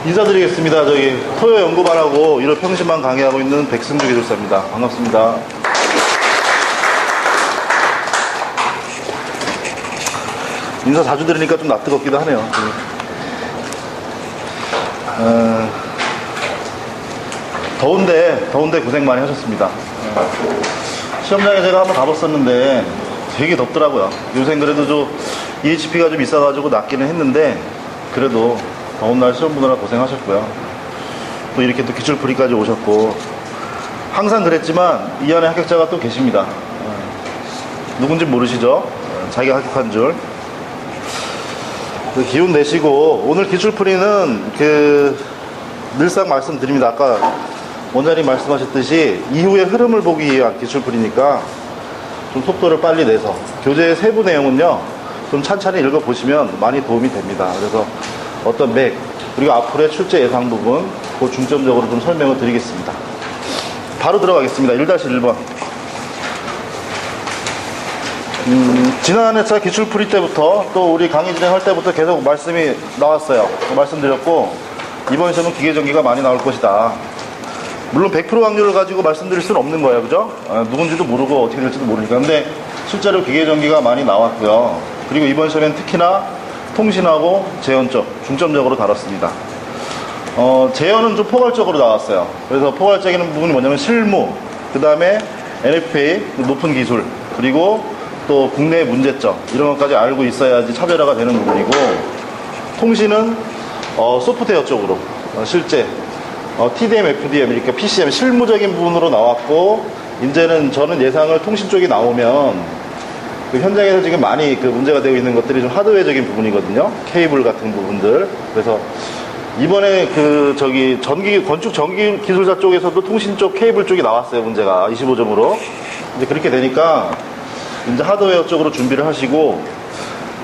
인사드리겠습니다. 저기 토요 연구반하고 1호 평신만 강의하고 있는 백승주 기술사입니다. 반갑습니다. 인사 자주 드리니까 좀 낯뜨겁기도 하네요. 더운데 고생 많이 하셨습니다. 시험장에 제가 한번 가봤었는데 되게 덥더라고요. 요새 그래도 좀 EHP가 좀 있어가지고 낫기는 했는데 그래도 더운 날 시험 보느라 고생하셨고요. 또 이렇게 또 기출풀이까지 오셨고, 항상 그랬지만 이 안에 합격자가 또 계십니다. 누군지 모르시죠? 자기가 합격한 줄. 기운 내시고, 오늘 기출풀이는 늘상 말씀드립니다. 아까 원장님 말씀하셨듯이 이후의 흐름을 보기 위한 기출풀이니까 좀 속도를 빨리 내서 교재의 세부 내용은요 좀 찬찬히 읽어보시면 많이 도움이 됩니다. 그래서 어떤 맥, 그리고 앞으로의 출제 예상 부분, 그 중점적으로 좀 설명을 드리겠습니다. 바로 들어가겠습니다. 1-1번. 지난 회차 기출풀이 때부터 또 우리 강의 진행할 때부터 계속 말씀이 나왔어요. 말씀드렸고, 이번 시험은 기계전기가 많이 나올 것이다. 물론 100% 확률을 가지고 말씀드릴 수는 없는 거예요. 그죠? 누군지도 모르고 어떻게 될지도 모르니까. 근데 실제로 기계전기가 많이 나왔고요. 그리고 이번 시험엔 특히나 통신하고 재현 쪽 중점적으로 다뤘습니다. 재현은 좀 포괄적으로 나왔어요. 그래서 포괄적인 부분이 뭐냐면 실무, 그 다음에 NFA, 높은 기술, 그리고 또 국내 문제점, 이런 것까지 알고 있어야지 차별화가 되는 부분이고, 통신은 소프트웨어 쪽으로 실제 TDM, FDM, 이렇게 PCM 실무적인 부분으로 나왔고, 이제는 저는 예상을 통신 쪽이 나오면 현장에서 지금 많이 문제가 되고 있는 것들이 좀 하드웨어적인 부분이거든요. 케이블 같은 부분들. 그래서 이번에 건축 전기 기술사 쪽에서도 통신 쪽 케이블 쪽이 나왔어요. 문제가 25점으로. 이제 그렇게 되니까 이제 하드웨어 쪽으로 준비를 하시고,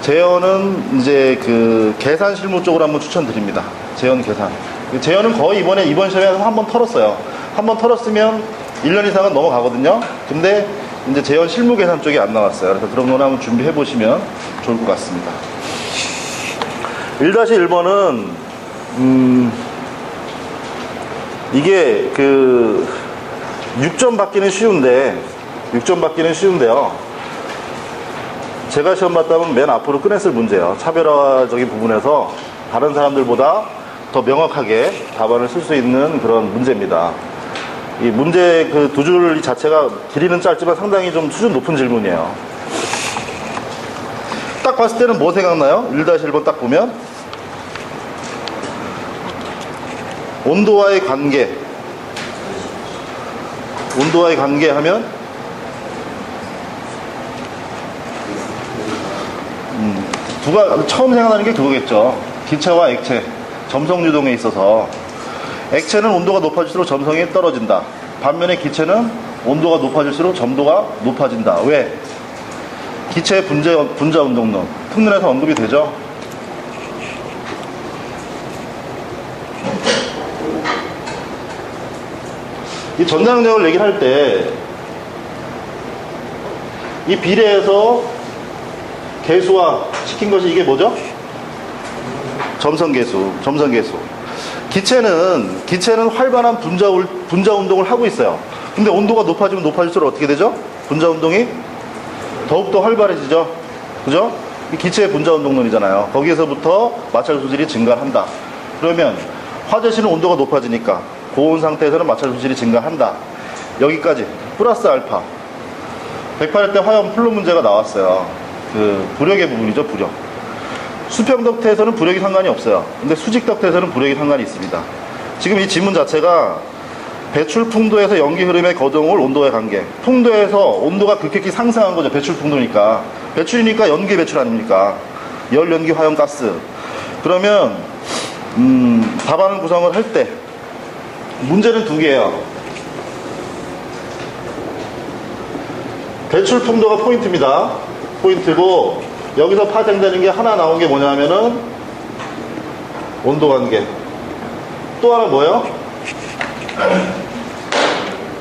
재현은 이제 계산 실무 쪽으로 한번 추천드립니다. 재현 계산. 재현은 거의 이번 시험에 한 번 털었어요. 한 번 털었으면 1년 이상은 넘어가거든요. 근데 이제 재현 실무 계산 쪽이 안 나왔어요. 그래서 그런 거는 한번 준비해 보시면 좋을 것 같습니다. 1-1번은 이게 6점 받기는 쉬운데요. 제가 시험 봤다면 맨 앞으로 꺼냈을 문제예요. 차별화적인 부분에서 다른 사람들보다 더 명확하게 답안을 쓸 수 있는 그런 문제입니다. 이 문제 두 줄 자체가 길이는 짧지만 상당히 좀 수준 높은 질문이에요. 딱 봤을 때는 뭐 생각나요? 1-1번 딱 보면 온도와의 관계 하면 처음 생각나는 게 그거겠죠. 기체와 액체, 점성 유동에 있어서 액체는 온도가 높아질수록 점성이 떨어진다. 반면에 기체는 온도가 높아질수록 점도가 높아진다. 왜? 기체의 분자 운동론, 특론에서 언급이 되죠. 이 전자능력을 얘기를 할 때 이 비례에서 계수화 시킨 것이 이게 뭐죠? 점성계수. 기체는 활발한 분자 운동을 하고 있어요. 근데 온도가 높아지면 높아질수록 어떻게 되죠? 분자 운동이 더욱더 활발해지죠. 그죠? 기체의 분자 운동론이잖아요. 거기에서부터 마찰 소질이 증가한다. 그러면 화재실은 온도가 높아지니까 고온 상태에서는 마찰 소질이 증가한다. 여기까지 플러스 알파. 108회 화염 플루 문제가 나왔어요. 부력의 부분이죠. 부력. 수평 덕트에서는 부력이 상관이 없어요. 근데 수직 덕트에서는 부력이 상관이 있습니다. 지금 이 지문 자체가 배출 풍도에서 연기 흐름의 거동을 온도의 관계. 풍도에서 온도가 급격히 상승한 거죠. 배출 풍도니까. 배출이니까 연기 배출 아닙니까? 열, 연기, 화염, 가스. 그러면 답안 구성을 할 때 문제는 두 개예요. 배출 풍도가 포인트입니다. 포인트고, 여기서 파생되는 게 하나 나온 게 뭐냐면은 온도 관계. 또 하나 뭐예요?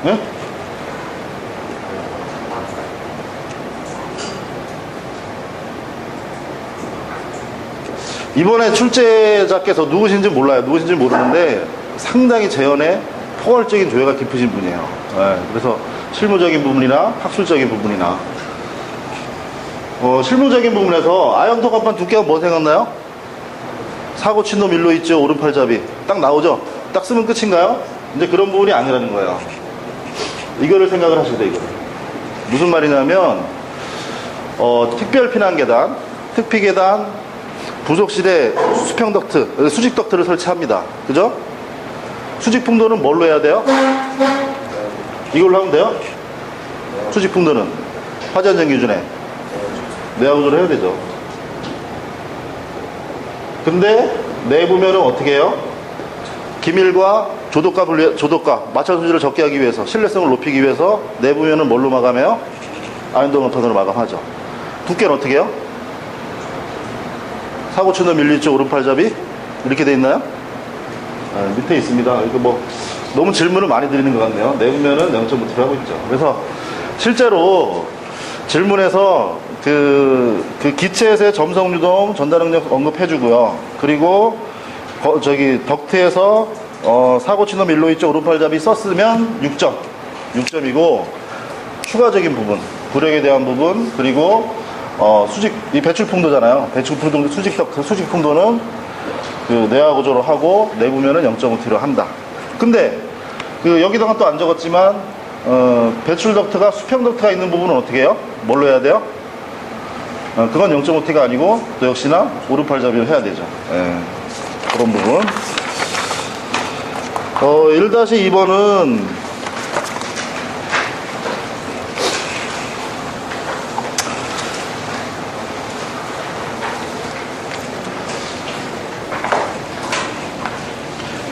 네? 이번에 출제자께서 누구신지 몰라요. 누구신지 모르는데 상당히 재현에 포괄적인 조예가 깊으신 분이에요. 네, 그래서 실무적인 부분이나 학술적인 부분이나 실무적인 부분에서 아연토 간판 두께가 뭐 생각나요? 사고 친놈 일로 있죠. 오른팔잡이 딱 나오죠. 딱 쓰면 끝인가요? 이제 그런 부분이 아니라는 거예요. 이거를 생각을 하셔야 돼요. 이거를. 무슨 말이냐면 특별 피난 계단, 특피 계단, 부속실에 수평 덕트, 수직 덕트를 설치합니다. 그죠? 수직 풍도는 뭘로 해야 돼요? 이걸로 하면 돼요? 수직 풍도는 화재안전 기준에 내화구조를 해야 되죠. 근데 내부면은 어떻게 해요? 기밀과 조독가 마찰 소지를 적게 하기 위해서, 신뢰성을 높이기 위해서 내부면은 뭘로 마감해요? 아연동원턴으로 마감하죠. 두께는 어떻게 해요? 사고 치는 밀리지 오른팔잡이 이렇게 돼 있나요? 밑에 있습니다. 이거 뭐 너무 질문을 많이 드리는 것 같네요. 내부면은 0.5T를 하고 있죠. 그래서 실제로 질문에서 그 기체에서의 점성 유동 전달 능력 언급해주고요. 그리고 덕트에서 사고 치는 밀로 있죠 오른팔잡이 썼으면 6점이고 추가적인 부분, 구력에 대한 부분, 그리고 이 배출 풍도잖아요. 배출 풍도 수직 풍도는 그 내화 구조로 하고 내부면은 0.5T로 한다. 근데 여기다가 또 안 적었지만 배출 덕트가 수평 덕트가 있는 부분은 어떻게 해요? 뭘로 해야 돼요? 그건 0.5T가 아니고 또 역시나 오른팔잡이를 해야 되죠. 예, 그런 부분. 1-2번은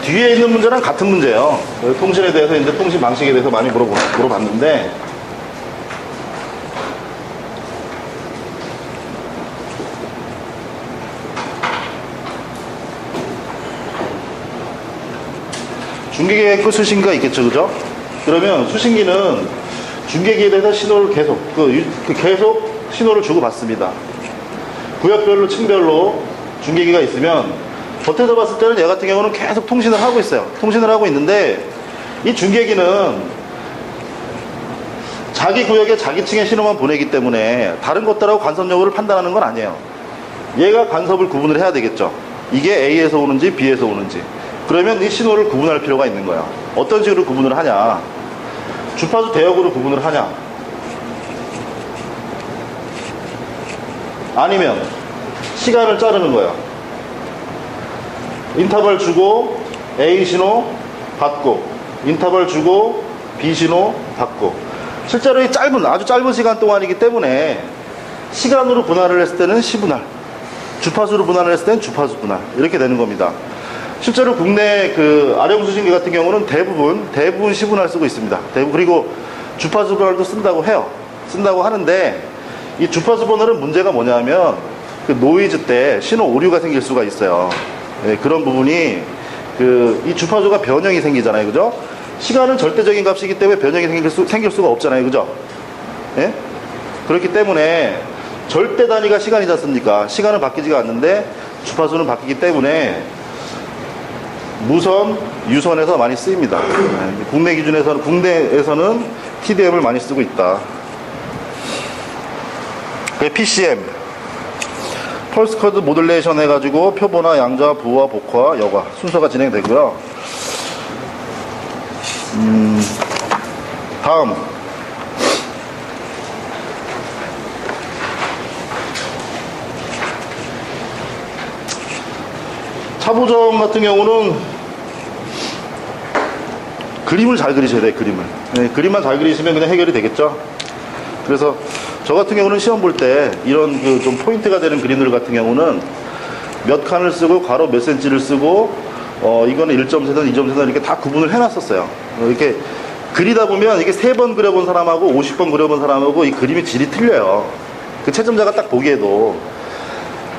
뒤에 있는 문제랑 같은 문제예요. 통신에 대해서 이제 통신 방식에 대해서 많이 물어봤는데 중계기에 그 수신기가 있겠죠, 그죠? 그러면 수신기는 중계기에 대해서 신호를 계속 계속 신호를 주고 받습니다. 구역별로 층별로 중계기가 있으면 겉에서 봤을 때는 얘 같은 경우는 계속 통신을 하고 있어요. 통신을 하고 있는데 이 중계기는 자기 구역에 자기 층의 신호만 보내기 때문에 다른 것들하고 간섭 여부를 판단하는 건 아니에요. 얘가 간섭을 구분을 해야 되겠죠. 이게 A에서 오는지 B에서 오는지. 그러면 이 신호를 구분할 필요가 있는 거야. 어떤 식으로 구분을 하냐? 주파수 대역으로 구분을 하냐? 아니면 시간을 자르는 거야. 인터벌 주고 A 신호 받고, 인터벌 주고 B 신호 받고. 실제로 이 아주 짧은 시간 동안이기 때문에 시간으로 분할을 했을 때는 시분할, 주파수로 분할을 했을 때는 주파수 분할, 이렇게 되는 겁니다. 실제로 국내 아령수신기 같은 경우는 대부분 시분할 쓰고 있습니다. 그리고 주파수 분할도 쓴다고 해요. 쓴다고 하는데 이 주파수 분할은 문제가 뭐냐면 노이즈 때 신호 오류가 생길 수가 있어요. 예, 그런 부분이 이 주파수가 변형이 생기잖아요, 그죠? 시간은 절대적인 값이기 때문에 변형이 생길 수가 없잖아요, 그죠? 예? 그렇기 때문에 절대 단위가 시간이지 않습니까? 시간은 바뀌지가 않는데 주파수는 바뀌기 때문에 무선, 유선에서 많이 쓰입니다. 예, 국내에서는 TDM을 많이 쓰고 있다. PCM 펄스 커드 모듈레이션 해가지고 표본화, 양자, 부화, 복화, 여과 순서가 진행되고요. 다음 차보정 같은 경우는 그림을 잘 그리셔야 돼요. 네, 그림만 잘 그리시면 그냥 해결이 되겠죠. 그래서 저 같은 경우는 시험 볼 때 이런 좀 포인트가 되는 그림들 같은 경우는 몇 칸을 쓰고 가로 몇 센치를 쓰고 이거는 1점 세선, 2점 세선 이렇게 다 구분을 해놨었어요. 이렇게 그리다 보면 이게 3번 그려본 사람하고 50번 그려본 사람하고 이 그림의 질이 틀려요. 그 채점자가 딱 보기에도.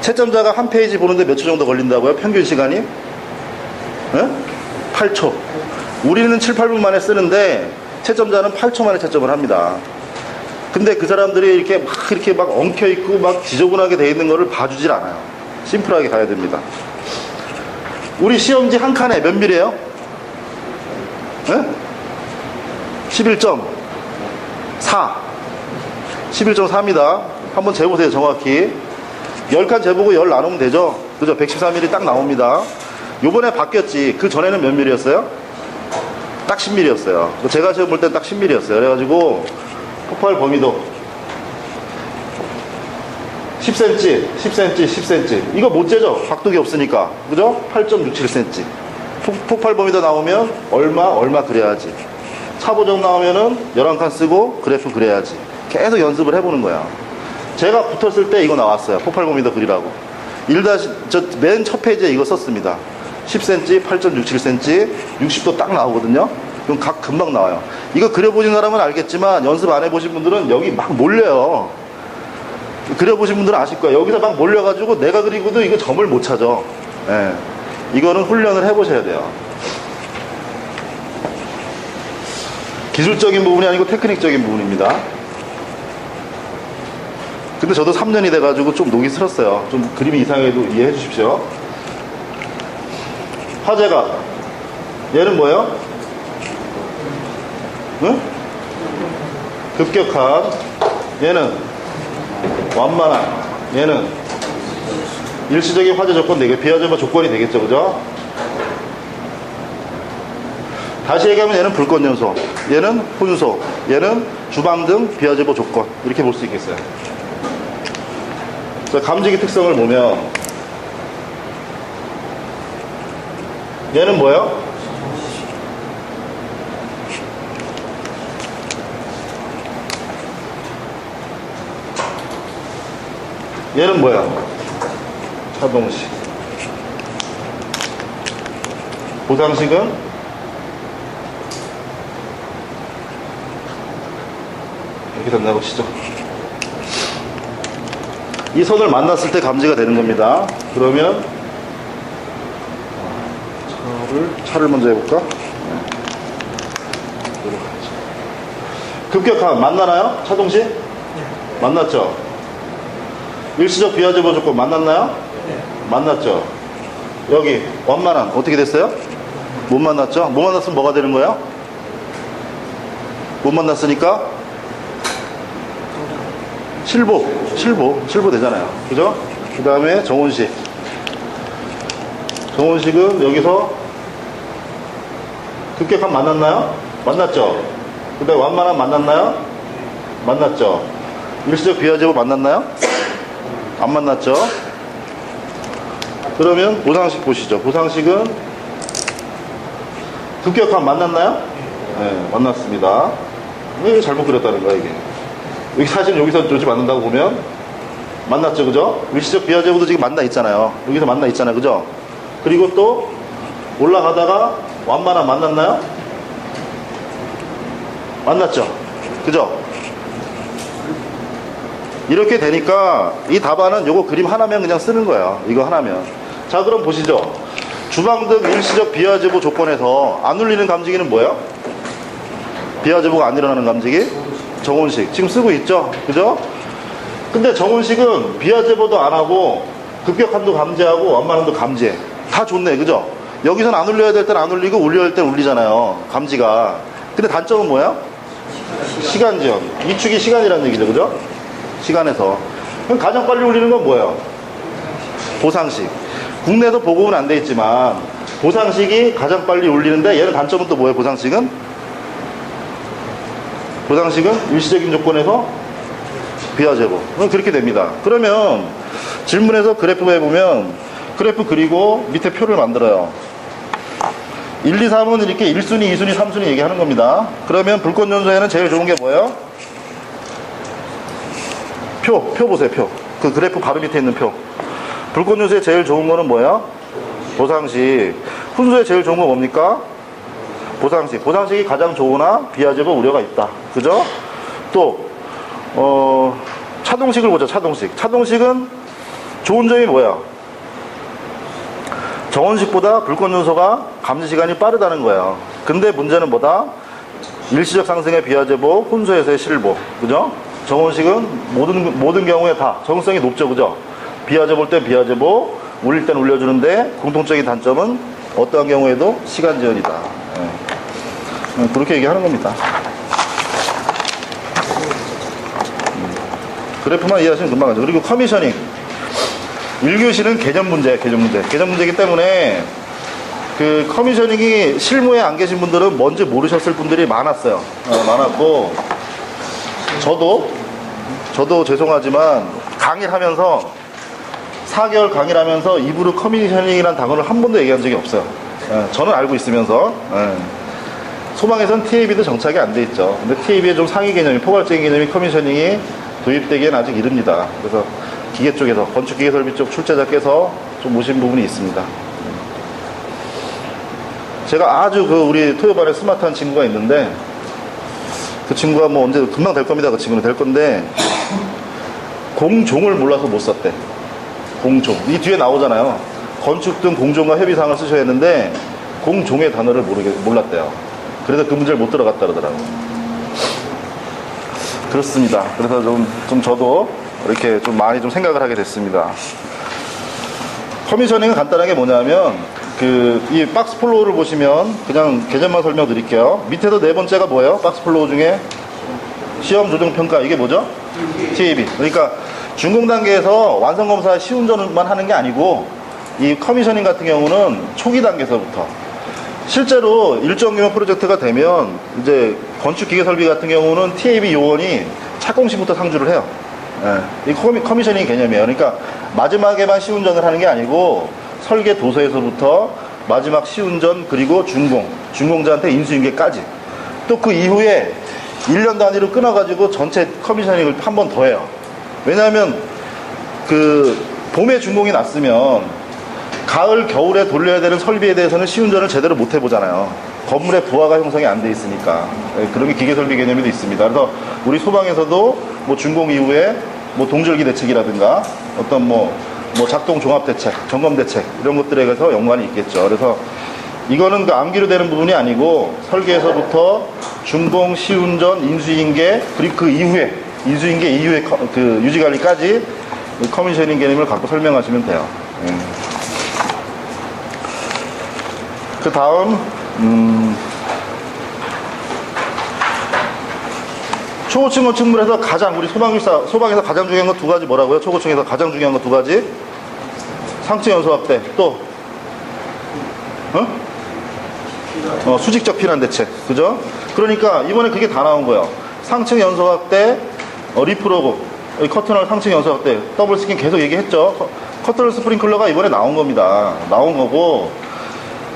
채점자가 한 페이지 보는데 몇 초 정도 걸린다고요? 평균 시간이? 네? 8초. 우리는 7, 8분 만에 쓰는데 채점자는 8초 만에 채점을 합니다. 근데 그 사람들이 이렇게 막 엉켜있고 막 지저분하게 돼 있는 거를 봐주질 않아요. 심플하게 가야 됩니다. 우리 시험지 한 칸에 몇 밀이에요? 네? 11.4. 11.4입니다. 한번 재보세요, 정확히. 10칸 재보고 10 나누면 되죠? 그죠? 114mm 딱 나옵니다. 요번에 바뀌었지. 그 전에는 몇 mm였어요? 딱 10mm였어요. 제가 시험 볼 땐 딱 10mm였어요. 그래가지고, 폭발 범위도 10cm, 10cm, 10cm. 이거 못 재죠? 각도기 없으니까. 그죠? 8.67cm. 폭발 범위도 나오면 얼마 그려야지. 차보정 나오면은 11칸 쓰고 그래프 그려야지. 계속 연습을 해보는 거야. 제가 붙었을 때 이거 나왔어요. 폭발 범위도 그리라고. 맨 첫 페이지에 이거 썼습니다. 10cm, 8.67cm, 60도 딱 나오거든요. 그럼 각 금방 나와요. 이거 그려보신 사람은 알겠지만 연습 안 해보신 분들은 여기 막 몰려요. 그려보신 분들은 아실 거예요. 여기서 막 몰려가지고 내가 그리고도 이거 점을 못 찾아. 예. 이거는 훈련을 해보셔야 돼요. 기술적인 부분이 아니고 테크닉적인 부분입니다. 근데 저도 3년이 돼가지고 좀 녹이 슬었어요. 좀 그림이 이상해도 이해해 주십시오. 화재가 얘는 뭐예요? 응? 급격한. 얘는 완만한. 얘는 일시적인 화재 조건 되게 비화재가 조건이 되겠죠, 그죠? 다시 얘기하면 얘는 불꽃 연소, 얘는 혼소, 얘는 주방등 비화재보 조건, 이렇게 볼 수 있겠어요. 감지기 특성을 보면 얘는 뭐예요? 얘는 뭐야? 차동식. 보상식은 이렇게 된다고 치죠. 이 선을 만났을 때 감지가 되는 겁니다. 그러면 차를 먼저 해볼까? 급격한 만나나요? 차동식? 만났죠? 일시적 비화재보 조건 만났나요? 만났죠? 여기 완만한 어떻게 됐어요? 못 만났죠? 못 만났으면 뭐가 되는 거예요? 못 만났으니까 실보 되잖아요. 그죠? 그 다음에 정원식. 정원식은 여기서 급격한 만났나요? 만났죠? 그 다음에 완만한 만났나요? 만났죠? 일시적 비화재보 만났나요? 안 만났죠? 그러면 보상식 보시죠. 보상식은 급격한 만났나요? 네, 만났습니다. 왜 잘못 그렸다는 거야, 이게? 여기 사실 여기서 조지 만난다고 보면 만났죠, 그죠? 일시적 비화재보도 지금 만나 있잖아요. 여기서 만나 있잖아요, 그죠? 그리고 또 올라가다가 완만한 만났나요? 만났죠, 그죠? 이렇게 되니까 이 답안은 요거 그림 하나면 그냥 쓰는 거예요. 이거 하나면. 자, 그럼 보시죠. 주방등 일시적 비화재보 조건에서 안 울리는 감지기는 뭐예요? 비화재보가 안 일어나는 감지기? 정온식. 지금 쓰고 있죠? 그죠? 근데 정온식은 비화재보도 안 하고 급격함도 감지하고 완만함도 감지해. 다 좋네, 그죠? 여기선 안 울려야 될 땐 안 울리고 울려야 될 땐 울리잖아요, 감지가. 근데 단점은 뭐야? 시간 지연. 이축이 시간이라는 얘기죠, 그죠? 시간에서. 그럼 가장 빨리 울리는 건 뭐예요? 보상식. 국내에도 보급은 안 돼 있지만 보상식이 가장 빨리 울리는데 얘는 단점은 또 뭐예요? 보상식은 일시적인 조건에서 비화재보. 그렇게 됩니다. 그러면 질문에서 그래프 해보면 그래프 그리고 밑에 표를 만들어요. 1, 2, 3은 이렇게 1순위, 2순위, 3순위 얘기하는 겁니다. 그러면 불꽃 연소에는 제일 좋은 게 뭐예요? 표 보세요, 표. 그 그래프 바로 밑에 있는 표. 불꽃 연소에 제일 좋은 거는 뭐예요? 보상식. 훈소에 제일 좋은 거 뭡니까? 보상식이 가장 좋으나 비아제보 우려가 있다. 그죠? 또 차동식을 보자. 차동식은 좋은 점이 뭐야? 정원식보다 불꽃 요소가 감지 시간이 빠르다는 거예요. 근데 문제는 뭐다? 일시적 상승의 비아제보, 혼소에서의 실보. 그죠? 정원식은 모든 경우에 다 적응성이 높죠. 그죠? 비아제보일 땐 비아제보, 울릴 땐 울려주는데 공통적인 단점은 어떠한 경우에도 시간 제한이다. 예. 그렇게 얘기하는 겁니다. 그래프만 이해하시면 금방 가죠. 그리고 커미셔닝. 1교시는 개념 문제이기 때문에 그 커미셔닝이 실무에 안 계신 분들은 뭔지 모르셨을 분들이 많았어요. 많았고, 저도 죄송하지만 강의를 하면서 4개월 강의를 하면서 입으로 커미셔닝이라는 단어를 한 번도 얘기한 적이 없어요. 저는 알고 있으면서. 소방에선 TAB도 정착이 안 돼 있죠. 근데 TAB의 좀 상위 개념이, 포괄적인 개념이 커미셔닝이 도입되기엔 아직 이릅니다. 그래서 기계 쪽에서, 건축기계 설비 쪽 출제자께서 좀 모신 부분이 있습니다. 제가 아주 우리 토요반에 스마트한 친구가 있는데, 그 친구가 뭐 언제 금방 될 겁니다. 그 친구는 될 건데, 공종을 몰라서 못 썼대. 공종. 이 뒤에 나오잖아요. 건축 등 공종과 협의사항을 쓰셔야 했는데, 공종의 단어를 몰랐대요. 그래서 그 문제를 못 들어갔다 그러더라고요. 그렇습니다. 그래서 좀 저도 이렇게 좀 많이 좀 생각을 하게 됐습니다. 커미셔닝은 간단하게 뭐냐면, 이 박스 플로우를 보시면 그냥 개념만 설명드릴게요. 밑에서 네 번째가 뭐예요? 박스 플로우 중에 시험 조정 평가, 이게 뭐죠? TAB. 그러니까 준공 단계에서 완성 검사 시운전만 하는 게 아니고, 이 커미셔닝 같은 경우는 초기 단계에서부터 실제로 일정 규모 프로젝트가 되면 이제 건축 기계 설비 같은 경우는 TAB 요원이 착공시부터 상주를 해요. 이 커미셔닝 개념이에요. 그러니까 마지막에만 시운전을 하는 게 아니고 설계 도서에서부터 마지막 시운전, 그리고 준공자한테 인수인계까지, 또 그 이후에 1년 단위로 끊어가지고 전체 커미셔닝을 한 번 더 해요. 왜냐하면 봄에 준공이 났으면 가을, 겨울에 돌려야 되는 설비에 대해서는 시운전을 제대로 못 해보잖아요. 건물의 부하가 형성이 안 돼 있으니까. 그런 게 기계설비 개념에도 있습니다. 그래서 우리 소방에서도 뭐 준공 이후에 뭐 동절기 대책이라든가 어떤 뭐 작동 종합 대책, 점검 대책, 이런 것들에 대해서 연관이 있겠죠. 그래서 이거는 암기로 되는 부분이 아니고, 설계에서부터 준공, 시운전, 인수인계, 그리고 그 이후에 인수인계 이후에 유지관리까지 커미셔닝 개념을 갖고 설명하시면 돼요. 그 다음 초고층 건축물에서 가장, 우리 소방에서 가장 중요한 거 두 가지 뭐라고요? 초고층에서 가장 중요한 거 두 가지. 상층 연소 확대, 또 수직적 피난 대책. 그죠? 그러니까 이번에 그게 다 나온 거예요. 상층 연소 확대, 리프로그, 커튼홀 상층 연소 확대, 더블 스킨 계속 얘기했죠. 커튼홀 스프링클러가 이번에 나온 겁니다. 나온 거고,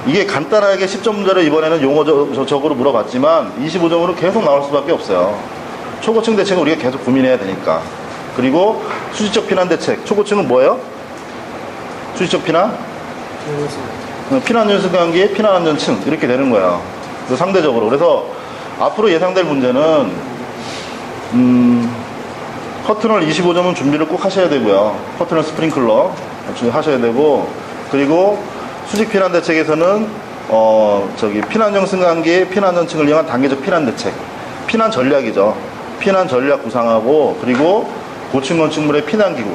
이게 간단하게 10점 문제를 이번에는 용어적으로 물어봤지만 25점으로 계속 나올 수밖에 없어요. 초고층 대책은 우리가 계속 고민해야 되니까. 그리고 수직적 피난 대책. 초고층은 뭐예요? 수직적 피난? 피난연승관계의 피난안전층, 이렇게 되는 거예요. 상대적으로. 그래서 앞으로 예상될 문제는 커튼홀 25점은 준비를 꼭 하셔야 되고요. 커튼홀 스프링클러 하셔야 되고, 그리고 수직 피난 대책에서는 피난형 승강기의 피난전층을 이용한 단계적 피난 대책, 피난 전략이죠. 피난 전략 구상하고, 그리고 고층 건축물의 피난기구.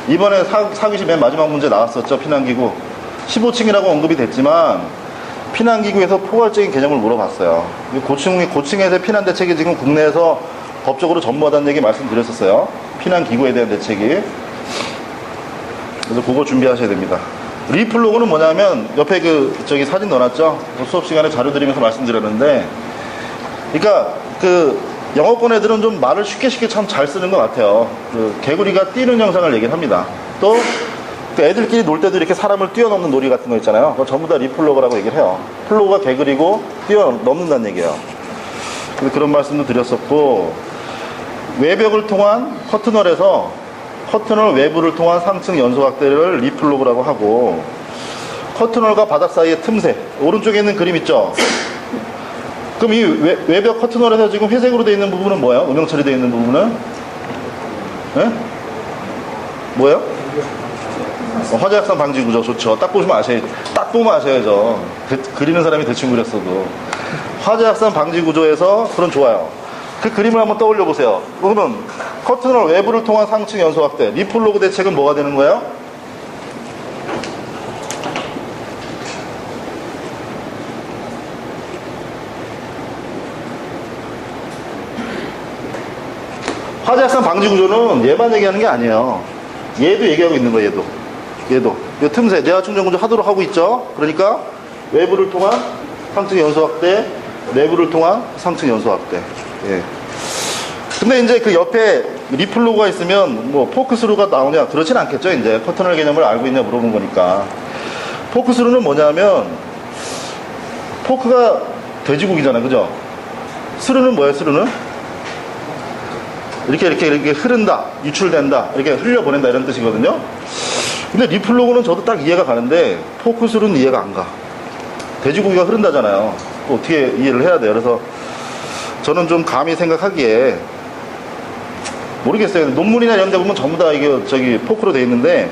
이번에 사기시 맨 마지막 문제 나왔었죠. 피난기구 15층이라고 언급이 됐지만 피난기구에서 포괄적인 개념을 물어봤어요. 고층에서의 피난 대책이 지금 국내에서 법적으로 전무하다는 얘기 말씀드렸었어요. 피난기구에 대한 대책이. 그래서 그거 준비하셔야 됩니다. 리플로그는 뭐냐면, 옆에 사진 넣어놨죠? 수업 시간에 자료 드리면서 말씀드렸는데, 그러니까 영어권 애들은 좀 말을 쉽게 참 잘 쓰는 것 같아요. 개구리가 뛰는 영상을 얘기를 합니다. 또 애들끼리 놀 때도 이렇게 사람을 뛰어넘는 놀이 같은 거 있잖아요. 그거 전부 다 리플로그라고 얘기를 해요. 플로그가 개구리고 뛰어넘는다는 얘기예요. 그런 말씀도 드렸었고, 외벽을 통한 커튼홀에서 커튼홀 외부를 통한 상층 연소 확대를 리플로그라고 하고, 커튼홀과 바닥 사이의 틈새, 오른쪽에 있는 그림 있죠? 그럼 이 외벽 커튼홀에서 지금 회색으로 되어 있는 부분은 뭐예요? 음영 처리되어 있는 부분은? 예? 뭐예요? 화재 확산 방지 구조 좋죠. 딱 보시면 아셔야죠. 딱 보면 아셔야죠. 그리는 사람이 대충 그렸어도. 화재 확산 방지 구조에서 그런 좋아요. 그 그림을 한번 떠올려 보세요. 그러면 커튼홀 외부를 통한 상층 연소 확대, 리플로그 대책은 뭐가 되는 거예요? 화재 확산 방지 구조는 얘만 얘기하는 게 아니에요. 얘도 얘기하고 있는 거예요. 얘도 이 틈새 내화 충전 구조 하도록 하고 있죠. 그러니까 외부를 통한 상층 연소 확대, 내부를 통한 상층 연소 확대. 예. 근데 이제 그 옆에 리플로그가 있으면 뭐 포크스루가 나오냐? 그렇진 않겠죠. 이제 커튼홀 개념을 알고 있냐 물어본 거니까. 포크스루는 뭐냐면 포크가 돼지고기잖아요. 그죠? 스루는 뭐예요? 스루는 이렇게 흐른다, 유출된다, 이렇게 흘려보낸다 이런 뜻이거든요. 근데 리플로그는 저도 딱 이해가 가는데 포크스루는 이해가 안 가. 돼지고기가 흐른다잖아요. 어떻게 이해를 해야 돼요. 그래서 저는 좀 감히 생각하기에 모르겠어요. 논문이나 이런 데 보면 전부 다 이게 저기 포크로 돼 있는데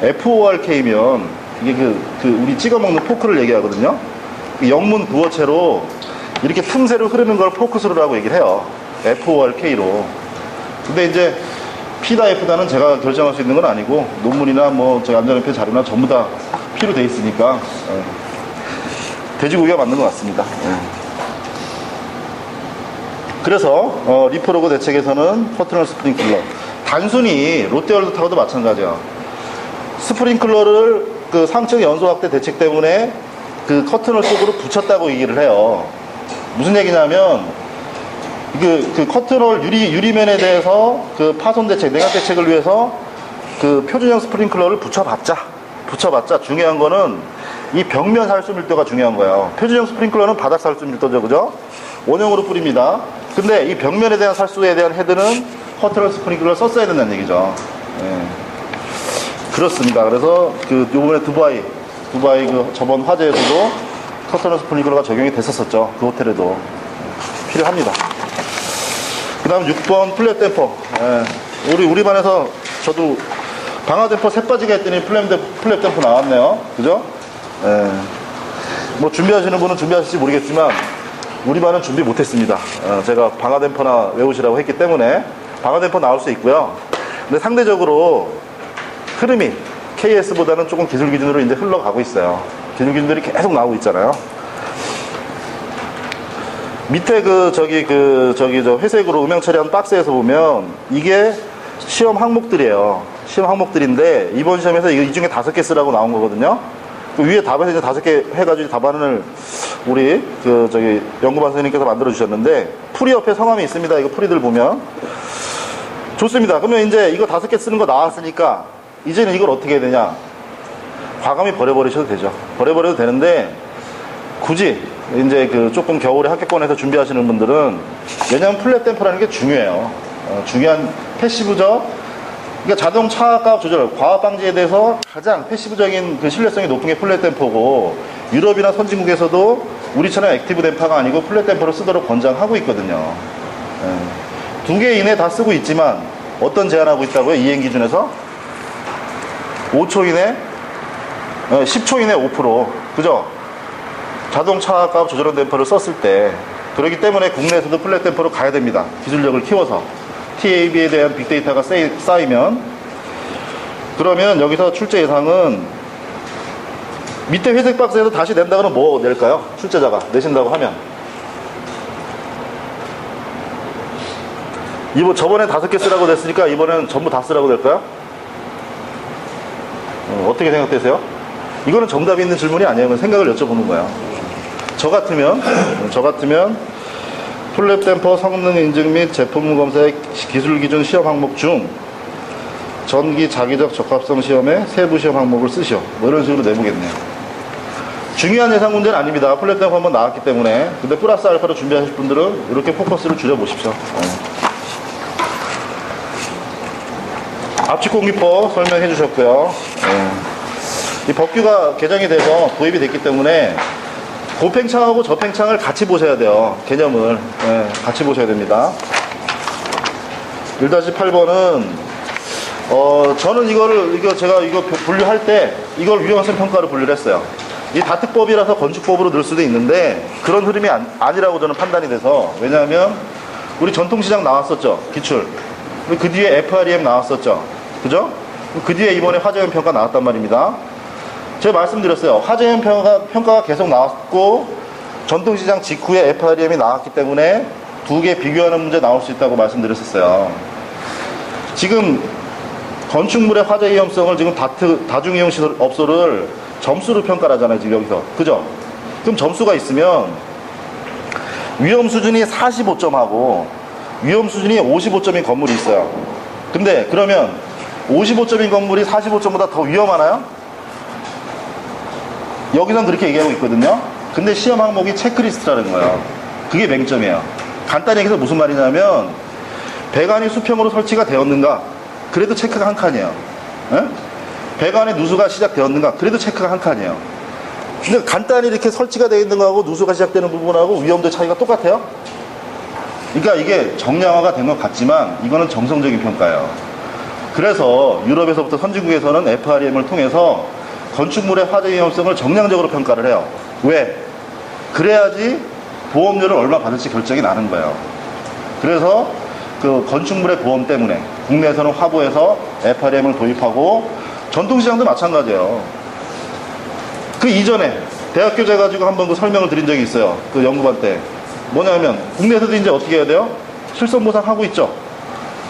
FORK면 이게 우리 찍어 먹는 포크를 얘기하거든요. 그 영문 구어체로 이렇게 틈새로 흐르는 걸 포크스루라고 얘기를 해요. FORK로. 근데 이제 P다 F다는 제가 결정할 수 있는 건 아니고 논문이나 뭐 저희 안전연표 자료나 전부 다 P로 돼 있으니까 돼지고기가 맞는 것 같습니다. 그래서 리플로그 대책에서는 커튼홀 스프링클러, 단순히 롯데월드타워도 마찬가지야. 스프링클러를 그 상층 연소 확대 대책 때문에 그 커튼홀 속으로 붙였다고 얘기를 해요. 무슨 얘기냐면 그 커튼홀 유리면에 대해서 그 파손 대책, 냉각 대책을 위해서 그 표준형 스프링클러를 붙여봤자 중요한 거는 이 벽면 살수 밀도가 중요한 거예요. 표준형 스프링클러는 바닥 살수 밀도죠, 그죠? 원형으로 뿌립니다. 근데 이 벽면에 대한 살수에 대한 헤드는 커튼홀 스프링클러를 썼어야 된다는 얘기죠. 예. 그렇습니다. 그래서 그 요번에 두바이 그 저번 화재에서도 커튼홀 스프링클러가 적용이 됐었었죠. 그 호텔에도 필요합니다. 그 다음 6번 플랩 댐퍼. 예. 우리 반에서 저도 방화 댐퍼 새 빠지게 했더니 플랩 댐퍼 나왔네요. 그죠? 예. 뭐 준비하시는 분은 준비하실지 모르겠지만 우리 반은 준비 못했습니다. 제가 방화 댐퍼나 외우시라고 했기 때문에 방화 댐퍼 나올 수 있고요. 근데 상대적으로 흐름이 KS보다는 조금 기술 기준으로 이제 흘러가고 있어요. 기술 기준들이 계속 나오고 있잖아요. 밑에 저 회색으로 음영 처리한 박스에서 보면 이게 시험 항목들이에요. 시험 항목들인데 이번 시험에서 이 중에 5개 쓰라고 나온 거거든요. 그 위에 답에서 이제 5개 해가지고 답안을 우리 연구반 선생님께서 만들어 주셨는데 풀이 옆에 성함이 있습니다. 이거 풀이들 보면 좋습니다. 그러면 이제 이거 5개 쓰는 거 나왔으니까 이제는 이걸 어떻게 해야 되냐? 과감히 버려버리셔도 되죠. 버려버려도 되는데 굳이 이제 조금 겨울에 합격권에서 준비하시는 분들은 왜냐하면 플랫 댐퍼라는 게 중요해요. 중요한 패시브적, 그러니까 자동 차압 조절, 과압 방지에 대해서 가장 패시브적인 그 신뢰성이 높은 게 플랫 댐퍼고 유럽이나 선진국에서도 우리처럼 액티브 댐퍼가 아니고 플랫 댐퍼를 쓰도록 권장하고 있거든요. 2개 이내 다 쓰고 있지만 어떤 제한하고 있다고요? 이행 기준에서 5초 이내, 10초 이내 5%, 그죠? 자동 차압 조절한 댐퍼를 썼을 때. 그렇기 때문에 국내에서도 플랫 댐퍼로 가야 됩니다. 기술력을 키워서 TAB에 대한 빅데이터가 쌓이면. 그러면 여기서 출제 예상은 밑에 회색 박스에서 다시 낸다 그러면 뭐 낼까요? 출제자가 내신다고 하면 저번에 5개 쓰라고 됐으니까 이번엔 전부 다 쓰라고 될까요? 어떻게 생각되세요? 이거는 정답이 있는 질문이 아니에요. 생각을 여쭤보는 거야. 저 같으면 플랩 댐퍼 성능 인증 및 제품 검사의 기술 기준 시험 항목 중 전기 자기적 적합성 시험의 세부 시험 항목을 쓰시오. 뭐 이런 식으로 내보겠네요. 중요한 예상 문제는 아닙니다. 플랫 댐퍼 한번 나왔기 때문에. 근데 플러스 알파로 준비하실 분들은 이렇게 포커스를 줄여보십시오. 압축 공기법 설명해 주셨고요. 이 법규가 개정이 돼서 도입이 됐기 때문에 고팽창하고 저팽창을 같이 보셔야 돼요. 개념을. 네, 같이 보셔야 됩니다. 1-8번은 저는 제가 이거 분류할 때 이걸 위험성 평가로 분류를 했어요. 이 다특법이라서 건축법으로 넣을 수도 있는데 그런 흐름이 아니라고 저는 판단이 돼서. 왜냐하면 우리 전통시장 나왔었죠, 기출. 그 뒤에 FREM 나왔었죠, 그죠? 그 뒤에 이번에 화재현 평가 나왔단 말입니다. 제가 말씀드렸어요. 화재현 평가가 계속 나왔고 전통시장 직후에 FREM이 나왔기 때문에 두 개 비교하는 문제 나올 수 있다고 말씀드렸었어요. 지금 건축물의 화재 위험성을 지금 다중이용 업소를 점수로 평가를 하잖아요, 지금 여기서. 그죠? 그럼 점수가 있으면 위험 수준이 45점하고 위험 수준이 55점인 건물이 있어요. 근데 그러면 55점인 건물이 45점보다 더 위험하나요? 여기선 그렇게 얘기하고 있거든요. 근데 시험 항목이 체크리스트라는 거예요. 그게 맹점이에요. 간단히 얘기해서 무슨 말이냐면 배관이 수평으로 설치가 되었는가? 그래도 체크가 한 칸이에요. 에? 배관에 누수가 시작되었는가? 그래도 체크가 한 칸이에요. 근데 간단히 이렇게 설치가 되어 있는 거하고 누수가 시작되는 부분하고 위험도 차이가 똑같아요. 그러니까 이게 정량화가 된 것 같지만 이거는 정성적인 평가예요. 그래서 유럽에서부터 선진국에서는 FREM을 통해서 건축물의 화재 위험성을 정량적으로 평가를 해요. 왜? 그래야지 보험료를 얼마 받을지 결정이 나는 거예요. 그래서 그 건축물의 보험 때문에 국내에서는 화보에서 FREM을 도입하고 전통시장도 마찬가지예요. 그 이전에 대학교재 가지고 한번 그 설명을 드린 적이 있어요. 그 연구반 때. 뭐냐면 국내에서도 이제 어떻게 해야 돼요? 실손보상 하고 있죠.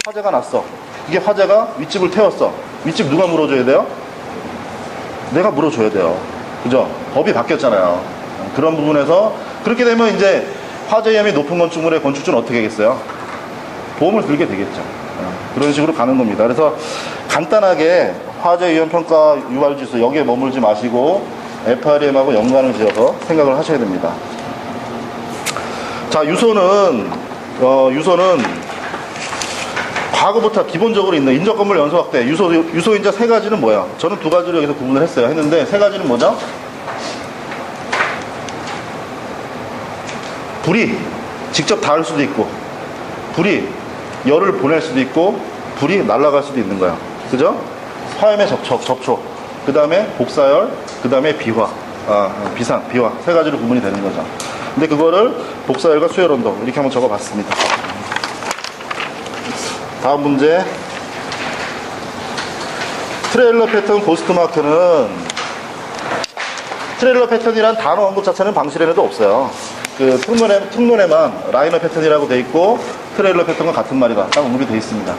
화재가 났어. 이게 화재가 윗집을 태웠어. 윗집 누가 물어줘야 돼요? 내가 물어줘야 돼요. 그죠? 법이 바뀌었잖아요. 그런 부분에서 그렇게 되면 이제 화재 위험이 높은 건축물의 건축주는 어떻게 하겠어요? 보험을 들게 되겠죠. 그런 식으로 가는 겁니다. 그래서 간단하게 화재 위험 평가 유발지수 여기에 머물지 마시고 FREM하고 연관을 지어서 생각을 하셔야 됩니다. 자, 유소는 과거부터 기본적으로 있는 인접건물 연소 확대. 유소 인자 세 가지는 뭐야? 저는 두 가지로 여기서 구분을 했는데 세 가지는 뭐죠? 불이 직접 닿을 수도 있고, 불이 열을 보낼 수도 있고, 불이 날아갈 수도 있는 거야. 그죠? 화염의 접촉, 그 다음에 복사열, 그 다음에 비화, 비화. 세 가지로 구분이 되는 거죠. 근데 그거를 복사열과 수열 온도 이렇게 한번 적어 봤습니다. 다음 문제. 트레일러 패턴 고스트 마크는 트레일러 패턴이란 단어 언급 자체는 방실에도 없어요. 그 특론에만 라이너 패턴이라고 돼 있고 트레일러 패턴과 같은 말이다 딱 언급이 돼 있습니다.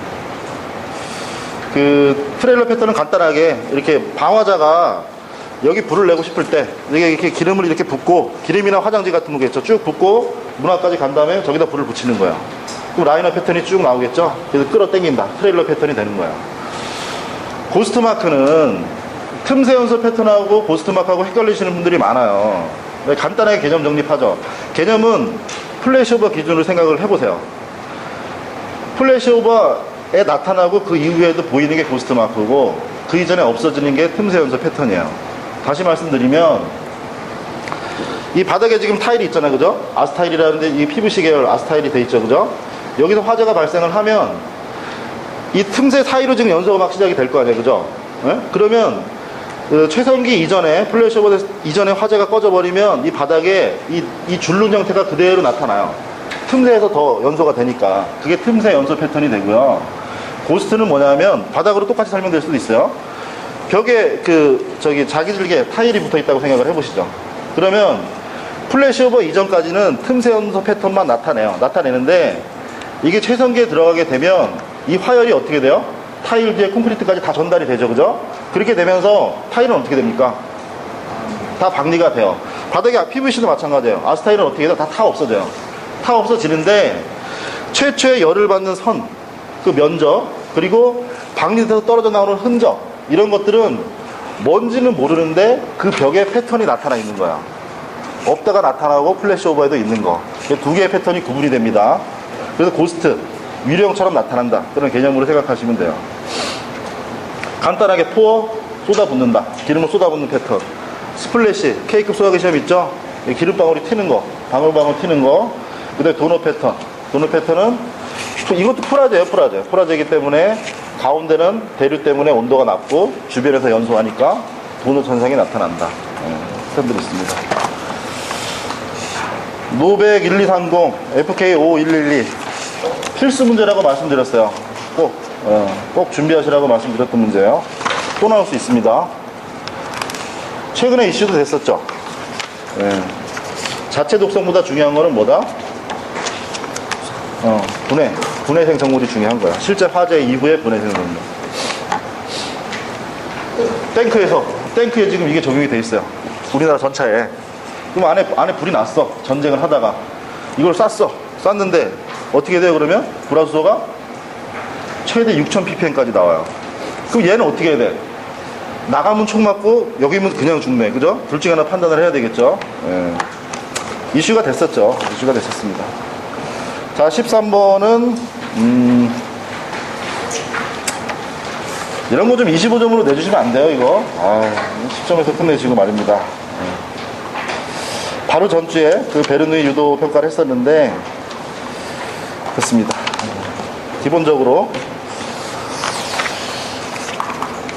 그 트레일러 패턴은 간단하게 이렇게 방화자가 여기 불을 내고 싶을 때 이렇게 기름을 이렇게 붓고 기름이나 화장지 같은 거겠죠. 쭉 붓고 문 앞까지 간 다음에 저기다 불을 붙이는 거예요. 그럼 라이너 패턴이 쭉 나오겠죠. 그래서 끌어당긴다. 트레일러 패턴이 되는 거예요. 고스트 마크는 틈새 연소 패턴하고 고스트 마크하고 헷갈리시는 분들이 많아요. 간단하게 개념 정립하죠. 개념은 플래시오버 기준으로 생각을 해보세요. 플래시오버에 나타나고 그 이후에도 보이는 게 고스트 마크고 그 이전에 없어지는 게 틈새 연소 패턴이에요. 다시 말씀드리면 이 바닥에 지금 타일이 있잖아요, 그죠? 아스타일이라는데 이 PVC 계열 아스타일이 돼 있죠, 그죠? 여기서 화재가 발생을 하면 이 틈새 사이로 지금 연소가 막 시작이 될 거 아니에요, 그죠? 네? 그러면 그 최선기 이전에 플래시오버 이전에 화재가 꺼져버리면 이 바닥에 이 줄눈 형태가 그대로 나타나요. 틈새에서 더 연소가 되니까 그게 틈새 연소 패턴이 되고요. 고스트는 뭐냐면 바닥으로 똑같이 설명될 수도 있어요. 벽에 자기줄기에 타일이 붙어 있다고 생각을 해보시죠. 그러면 플래시오버 이전까지는 틈새 연소 패턴만 나타내는데 이게 최선기에 들어가게 되면 이 화열이 어떻게 돼요? 타일 뒤에 콘크리트까지 다 전달이 되죠, 그죠? 그렇게 되면서 타일은 어떻게 됩니까? 다 박리가 돼요. 바닥에 PVC도 마찬가지예요. 아스타일은 어떻게 돼요? 다 없어져요. 다 없어지는데 최초의 열을 받는 선, 그 면적, 그리고 박리돼서 떨어져 나오는 흔적, 이런 것들은 뭔지는 모르는데 그 벽에 패턴이 나타나 있는 거야. 없다가 나타나고 플래시오버에도 있는 거. 두 개의 패턴이 구분이 됩니다. 그래서 고스트, 유령처럼 나타난다. 그런 개념으로 생각하시면 돼요. 간단하게 포어, 쏟아붓는다. 기름을 쏟아붓는 패턴. 스플래시, K급 소화기 시험 있죠? 기름방울이 튀는 거, 방울방울 튀는 거. 그 다음에 도너 패턴. 도너 패턴은 이것도 프라제예요, 프라제. 프라제이기 때문에 가운데는 대류 때문에 온도가 낮고 주변에서 연소하니까 도넛 현상이 나타난다. 패턴들이 있습니다. 노백 1230 FK5112 필수 문제라고 말씀드렸어요. 꼭 준비하시라고 말씀드렸던 문제예요. 또 나올 수 있습니다. 최근에 이슈도 됐었죠. 자체 독성보다 중요한 거는 뭐다? 분해생 성물이 중요한 거야. 실제 화재 이후에 분해생 성물. 탱크에 지금 이게 적용이 돼 있어요. 우리나라 전차에. 그럼 안에 불이 났어. 전쟁을 하다가. 이걸 쐈는데, 어떻게 돼요, 그러면? 불화수소가 최대 6000ppm까지 나와요. 그럼 얘는 어떻게 해야 돼? 나가면 총 맞고, 여기면 그냥 죽네. 그죠? 둘 중에 하나 판단을 해야 되겠죠? 이슈가 됐었죠. 이슈가 됐었습니다. 자, 13번은, 이런 거 좀 25점으로 내주시면 안 돼요, 이거. 10점에서 끝내시고 말입니다. 바로 전주에 그 베르누이 유도 평가를 했었는데, 그렇습니다. 기본적으로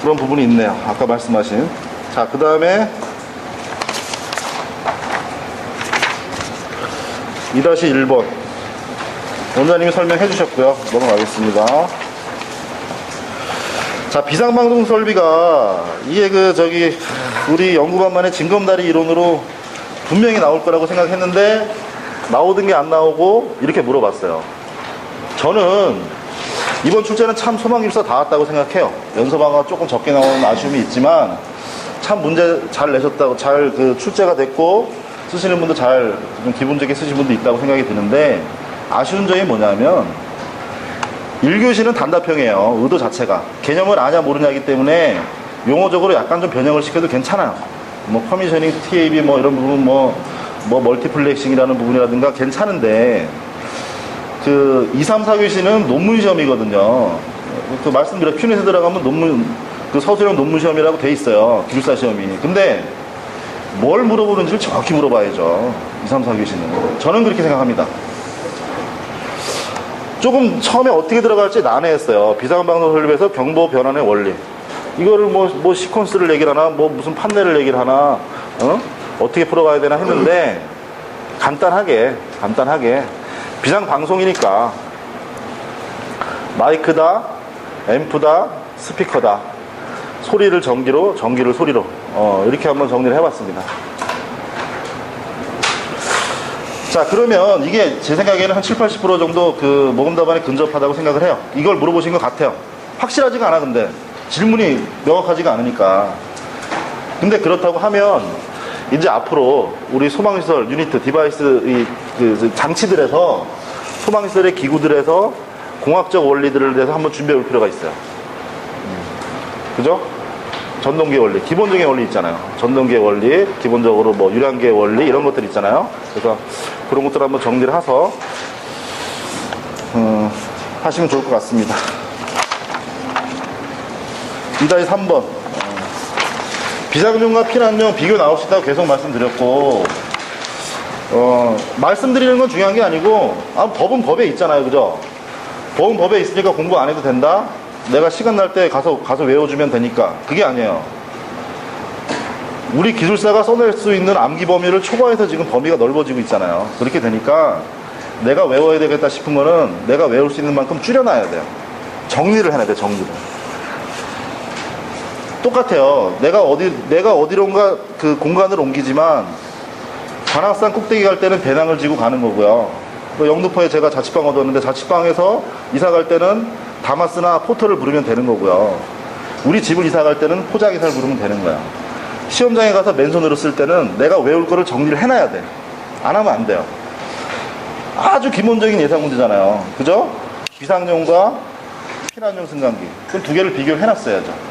그런 부분이 있네요. 아까 말씀하신. 자, 그 다음에 2-1번. 원장님이 설명해 주셨고요. 넘어가겠습니다. 자, 비상방송 설비가 이게 우리 연구반만의 징검다리 이론으로 분명히 나올 거라고 생각했는데 나오던 게 안 나오고 이렇게 물어봤어요. 저는 이번 출제는 참 소망입사 다 왔다고 생각해요. 연소방어가 조금 적게 나오는 아쉬움이 있지만 참 문제 잘 내셨다고, 잘 출제가 됐고 쓰시는 분도 좀 기본적인 쓰신 분도 있다고 생각이 드는데, 아쉬운 점이 뭐냐면 1교시는 단답형이에요. 의도 자체가 개념을 아냐 모르냐이기 때문에 용어적으로 약간 좀 변형을 시켜도 괜찮아요. 뭐 커미셔닝, TAB 뭐 이런 부분, 뭐 멀티플렉싱이라는 부분이라든가 괜찮은데, 2, 3, 4교시는 논문 시험이거든요. 말씀드려, 큐넷에 들어가면 서술형 논문 시험이라고 돼 있어요. 기술사 시험이. 근데 뭘 물어보는지를 정확히 물어봐야죠. 2, 3, 4교시는. 저는 그렇게 생각합니다. 조금 처음에 어떻게 들어갈지 난해했어요. 비상방송 설립에서 경보 변환의 원리. 이거를 뭐 시퀀스를 얘기를 하나, 무슨 판넬을 얘기를 하나, 어떻게 풀어가야 되나 했는데, 간단하게. 비상방송이니까, 마이크다, 앰프다, 스피커다. 소리를 전기로, 전기를 소리로. 이렇게 한번 정리를 해봤습니다. 자, 그러면 이게 제 생각에는 한 70-80% 정도 모금 답안에 근접하다고 생각을 해요. 이걸 물어보신 것 같아요. 확실하지가 않아, 근데. 질문이 명확하지가 않으니까. 근데 그렇다고 하면, 이제 앞으로 우리 소방시설, 유니트, 디바이스, 장치들에서, 소방시설의 기구들에서 공학적 원리들을 대해서 한번 준비해 올 필요가 있어요. 그죠? 전동기의 원리, 기본적인 원리 있잖아요. 전동기의 원리, 기본적으로 유량기의 원리, 이런 것들 있잖아요. 그래서 그런 것들 한번 정리를 해서, 하시면 좋을 것 같습니다. 2-3번. 비상용과 피난용 비교 나올 수 있다고 계속 말씀드렸고, 말씀드리는 건 중요한 게 아니고, 법은 법에 있잖아요. 그죠? 법은 법에 있으니까 공부 안 해도 된다? 내가 시간 날 때 가서 외워주면 되니까. 그게 아니에요. 우리 기술사가 써낼 수 있는 암기 범위를 초과해서 지금 범위가 넓어지고 있잖아요. 그렇게 되니까 내가 외워야 되겠다 싶은 거는 내가 외울 수 있는 만큼 줄여놔야 돼요. 정리를 해놔야 돼요. 정리를. 똑같아요. 내가 어디론가 공간을 옮기지만 관악산 꼭대기 갈 때는 배낭을 지고 가는 거고요. 영등포에 제가 자취방 얻었는데 자취방에서 이사 갈 때는 다마스나 포터를 부르면 되는 거고요. 우리 집을 이사 갈 때는 포장이사를 부르면 되는 거야. 시험장에 가서 맨손으로 쓸 때는 내가 외울 거를 정리를 해놔야 돼. 안 하면 안 돼요. 아주 기본적인 예상 문제잖아요. 그죠? 비상용과 피난용 승강기. 그럼 두 개를 비교를 해놨어야죠.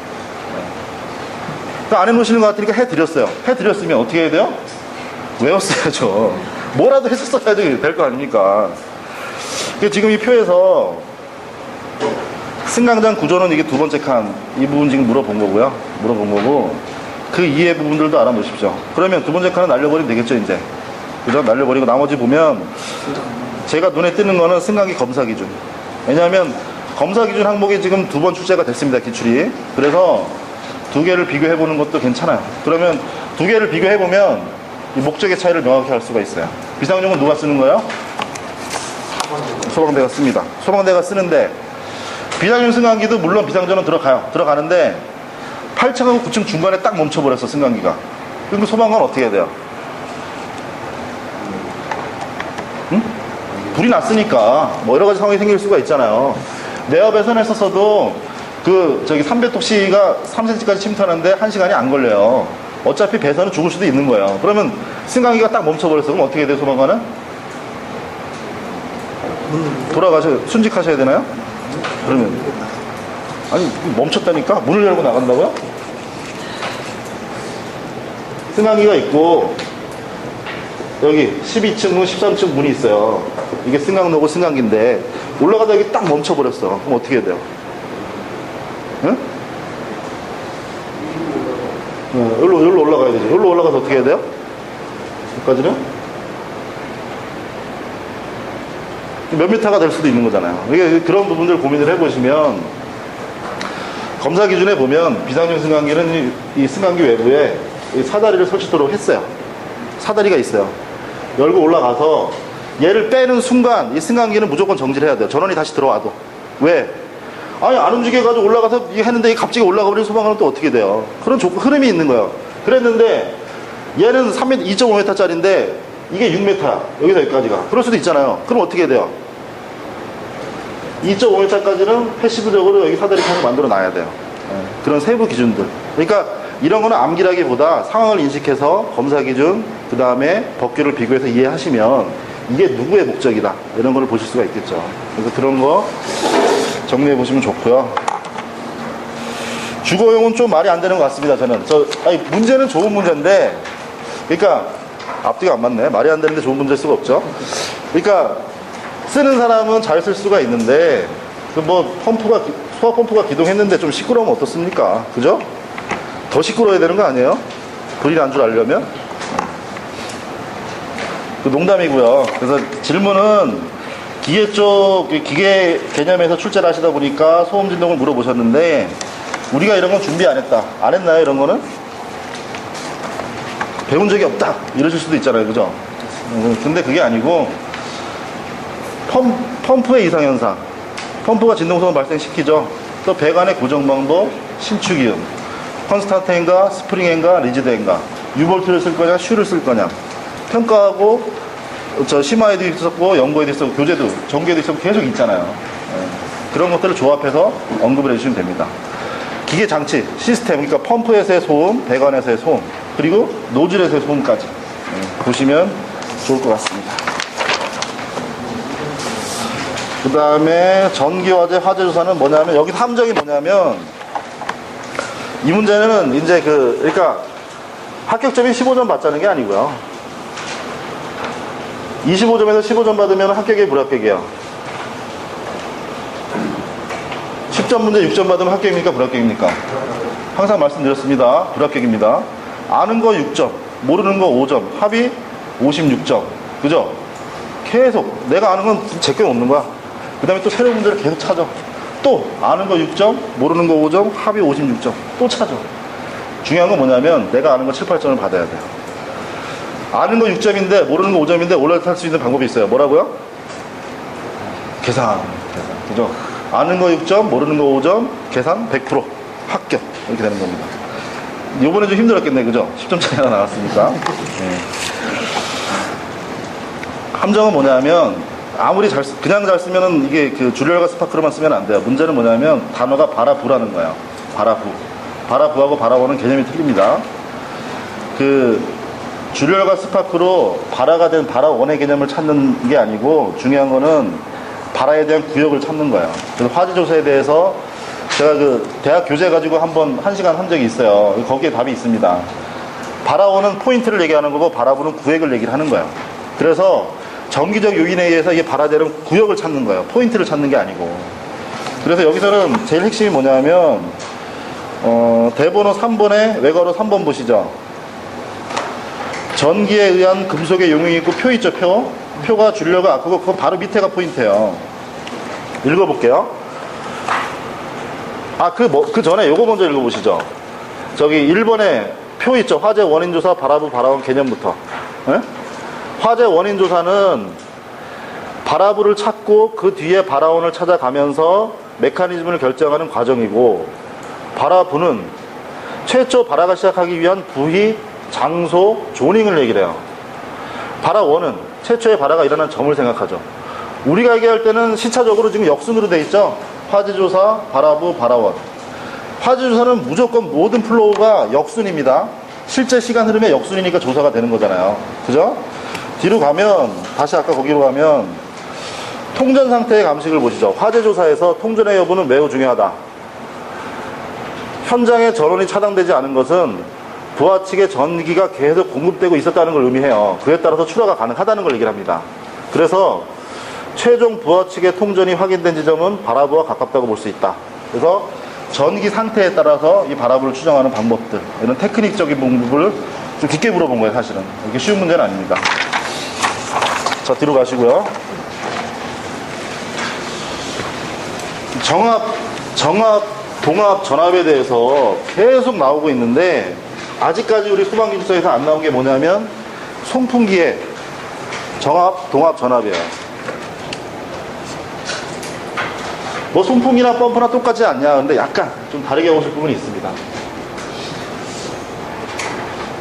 안 해놓으시는 것 같으니까 해드렸어요. 해드렸으면 어떻게 해야 돼요? 외웠어야죠. 뭐라도 했었어야지 될 거 아닙니까? 지금 이 표에서 승강장 구조는 이게 두 번째 칸, 이 부분 지금 물어본 거고, 그 이해 부분들도 알아놓으십시오. 그러면 두 번째 칸은 날려버리면 되겠죠, 이제. 그죠? 날려버리고 나머지 보면 제가 눈에 띄는 거는 승강기 검사 기준. 왜냐하면 검사 기준 항목이 지금 2번 출제가 됐습니다. 기출이. 그래서 2개를 비교해 보는 것도 괜찮아요. 그러면 2개를 비교해 보면 이 목적의 차이를 명확히 알 수가 있어요. 비상용은 누가 쓰는 거예요? 소방대가 씁니다. 소방대가 쓰는데 비상용 승강기도 물론 비상전원 들어가요. 들어가는데 8층하고 9층 중간에 딱 멈춰버렸어, 승강기가. 그럼 그 소방관 어떻게 해야 돼요? 응? 불이 났으니까 뭐 여러 가지 상황이 생길 수가 있잖아요. 내업 배선에 있어서도 그 저기 삼배톡시가 3cm까지 침투하는데 1시간이 안 걸려요. 어차피 배선은 죽을 수도 있는 거예요. 그러면 승강기가 딱 멈춰버렸어. 그럼 어떻게 돼요, 소방관은? 순직하셔야 되나요? 그러면 아니 멈췄다니까 문을 열고 나간다고요? 승강기가 있고 여기 12층 문 13층 문이 있어요. 이게 승강로고 승강기인데 올라가다 여기 딱 멈춰버렸어. 그럼 어떻게 해야 돼요? 응? 여기로 올라가야 되죠. 여기로 올라가서 어떻게 해야 돼요? 여기까지는? 몇 미터가 될 수도 있는 거잖아요. 이게 그런 부분들 고민을 해보시면 검사 기준에 보면 비상용 승강기는 이 승강기 외부에 이 사다리를 설치도록 했어요. 사다리가 있어요. 열고 올라가서 얘를 빼는 순간 이 승강기는 무조건 정지를 해야 돼요. 전원이 다시 들어와도. 왜? 아니 안 움직여가지고 올라가서 했는데 갑자기 올라가 버리는 소방관은 또 어떻게 돼요? 그런 흐름이 있는 거예요. 그랬는데 얘는 3m, 2.5m짜리인데 이게 6m야. 여기서 여기까지가. 그럴 수도 있잖아요. 그럼 어떻게 해야 돼요? 2.5m까지는 패시브적으로 여기 사다리 칸을 만들어 놔야 돼요. 그런 세부 기준들. 그러니까 이런 거는 암기라기보다 상황을 인식해서 검사 기준, 그 다음에 법규를 비교해서 이해하시면 이게 누구의 목적이다. 이런 거를 보실 수가 있겠죠. 그래서 그런 거 정리해 보시면 좋고요. 주거용은 좀 말이 안 되는 것 같습니다. 저는. 아니, 문제는 좋은 문제인데, 그러니까 앞뒤가 안 맞네. 말이 안 되는데 좋은 문제일 수가 없죠. 그러니까 쓰는 사람은 잘 쓸 수가 있는데 뭐 소화 펌프가 기동했는데 좀 시끄러우면 어떻습니까? 그죠? 더 시끄러워야 되는 거 아니에요? 불이 난 줄 알려면? 그 농담이고요. 그래서 질문은 기계 쪽 기계 개념에서 출제를 하시다 보니까 소음 진동을 물어보셨는데 우리가 이런 건 준비 안 했다. 안 했나요? 이런 거는? 배운 적이 없다. 이러실 수도 있잖아요. 그죠? 근데 그게 아니고 펌프의 이상현상. 펌프가 진동성을 발생시키죠. 또 배관의 고정 방법, 신축이음, 컨스탄트인가, 스프링인가, 리지드인가, 유볼트를 쓸 거냐, 슈를 쓸 거냐. 평가하고 심화에도 있었고 연구에도 있었고 교재도 전교에도 있었고 계속 있잖아요. 그런 것들을 조합해서 언급을 해주시면 됩니다. 기계 장치, 시스템, 그러니까 펌프에서의 소음, 배관에서의 소음, 그리고 노즐에서의 소음까지 보시면 좋을 것 같습니다. 그 다음에 전기화재 화재조사는 뭐냐면 여기 함정이 뭐냐면 이 문제는 이제 그러니까 합격점이 15점 받자는 게 아니고요. 25점에서 15점 받으면 합격이에요, 불합격이에요? 10점 문제 6점 받으면 합격입니까, 불합격입니까? 항상 말씀드렸습니다. 불합격입니다. 아는 거 6점, 모르는 거 5점, 합이 56점. 그죠? 계속 내가 아는 건 제껴 놓는 거야. 그 다음에 또 새로운 문제를 계속 찾아. 또 아는 거 6점, 모르는 거 5점, 합이 56점. 또 찾아. 중요한 건 뭐냐면 내가 아는 거 7, 8점을 받아야 돼요. 아는 거 6점인데 모르는 거 5점인데 올라탈 수 있는 방법이 있어요. 뭐라고요? 계산. 그죠? 아는 거 6점, 모르는 거 5점, 계산 100% 합격. 이렇게 되는 겁니다. 요번에 좀 힘들었겠네. 그죠? 10점 차이가 나왔으니까. 네. 함정은 뭐냐면 아무리 그냥 잘 쓰면은 이게 그 줄열과 스파크로만 쓰면 안 돼요. 문제는 뭐냐면 단어가 바라부라는 거예요. 바라부. 바라부하고 바라원은 개념이 틀립니다. 그 줄열과 스파크로 바라가 된 바라원의 개념을 찾는 게 아니고 중요한 거는 바라에 대한 구역을 찾는 거예요. 그래서 화재조사에 대해서 제가 그 대학 교재 가지고 한번 1시간 한 적이 있어요. 거기에 답이 있습니다. 바라원은 포인트를 얘기하는 거고 바라부는 구획을 얘기를 하는 거예요. 그래서 정기적 요인에 의해서 이게 발화되는 구역을 찾는 거예요. 포인트를 찾는 게 아니고. 그래서 여기서는 제일 핵심이 뭐냐면 대번호 3번에 외괄호 3번 보시죠. 전기에 의한 금속의 용융이 있고 표 있죠, 표? 표가 줄려가 그거 바로 밑에가 포인트예요. 읽어볼게요. 그 전에 요거 먼저 읽어보시죠. 저기 1번에 표 있죠. 화재 원인조사 발화부 발화원 개념부터. 예? 화재 원인조사는 발화부를 찾고 그 뒤에 발화원을 찾아가면서 메커니즘을 결정하는 과정이고, 발화부는 최초 발화가 시작하기 위한 부위, 장소, 조닝을 얘기를 해요. 발화원은 최초의 발화가 일어난 점을 생각하죠. 우리가 얘기할 때는 시차적으로 지금 역순으로 돼 있죠. 화재조사, 발화부, 발화원. 화재조사는 무조건 모든 플로우가 역순입니다. 실제 시간 흐름의 역순이니까 조사가 되는 거잖아요. 그죠? 뒤로 가면, 다시 아까 거기로 가면 통전 상태의 감식을 보시죠. 화재조사에서 통전의 여부는 매우 중요하다. 현장에 전원이 차단되지 않은 것은 부하 측의 전기가 계속 공급되고 있었다는 걸 의미해요. 그에 따라서 출하가 가능하다는 걸 얘기를 합니다. 그래서 최종 부하 측의 통전이 확인된 지점은 발화부와 가깝다고 볼 수 있다. 그래서 전기 상태에 따라서 이 발화부를 추정하는 방법들, 이런 테크닉적인 부분을 좀 깊게 물어본 거예요. 사실은 이게 쉬운 문제는 아닙니다. 자, 뒤로 가시고요. 정압, 동압, 전압에 대해서 계속 나오고 있는데, 아직까지 우리 소방기술서에서 안 나온 게 뭐냐면 송풍기의 정압, 동압, 전압이에요. 뭐 송풍기나 펌프나 똑같지 않냐. 근데 약간 좀 다르게 보실 부분이 있습니다.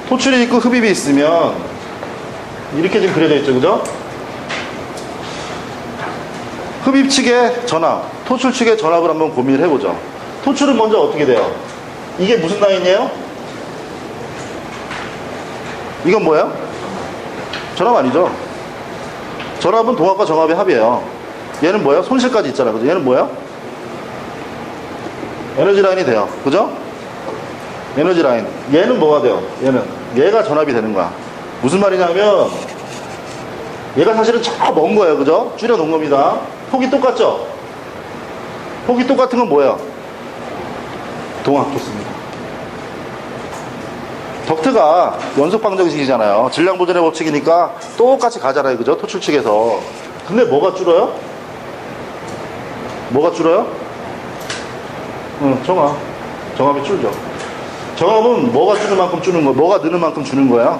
토출이 있고 흡입이 있으면 이렇게 지금 그려져 있죠, 그죠? 흡입 측의 전압, 토출 측의 전압을 한번 고민을 해보죠. 토출은 먼저 어떻게 돼요? 이게 무슨 라인이에요? 이건 뭐예요? 전압 아니죠? 전압은 동압과 정압의 합이에요. 얘는 뭐예요? 손실까지 있잖아요. 그죠? 얘는 뭐예요? 에너지 라인이 돼요. 그죠? 에너지 라인. 얘는 뭐가 돼요? 얘가 전압이 되는 거야. 무슨 말이냐면, 얘가 사실은 저 먼 거예요. 그죠? 줄여 놓은 겁니다. 폭이 똑같죠? 폭이 똑같은 건 뭐예요? 동압. 좋습니다. 덕트가 연속 방정식이잖아요. 질량 보존의 법칙이니까 똑같이 가잖아요. 그죠? 토출 측에서. 근데 뭐가 줄어요? 뭐가 줄어요? 정압. 정압이 줄죠. 정압은 뭐가 주는 만큼 주는 거, 뭐가 느는 만큼 주는 거야.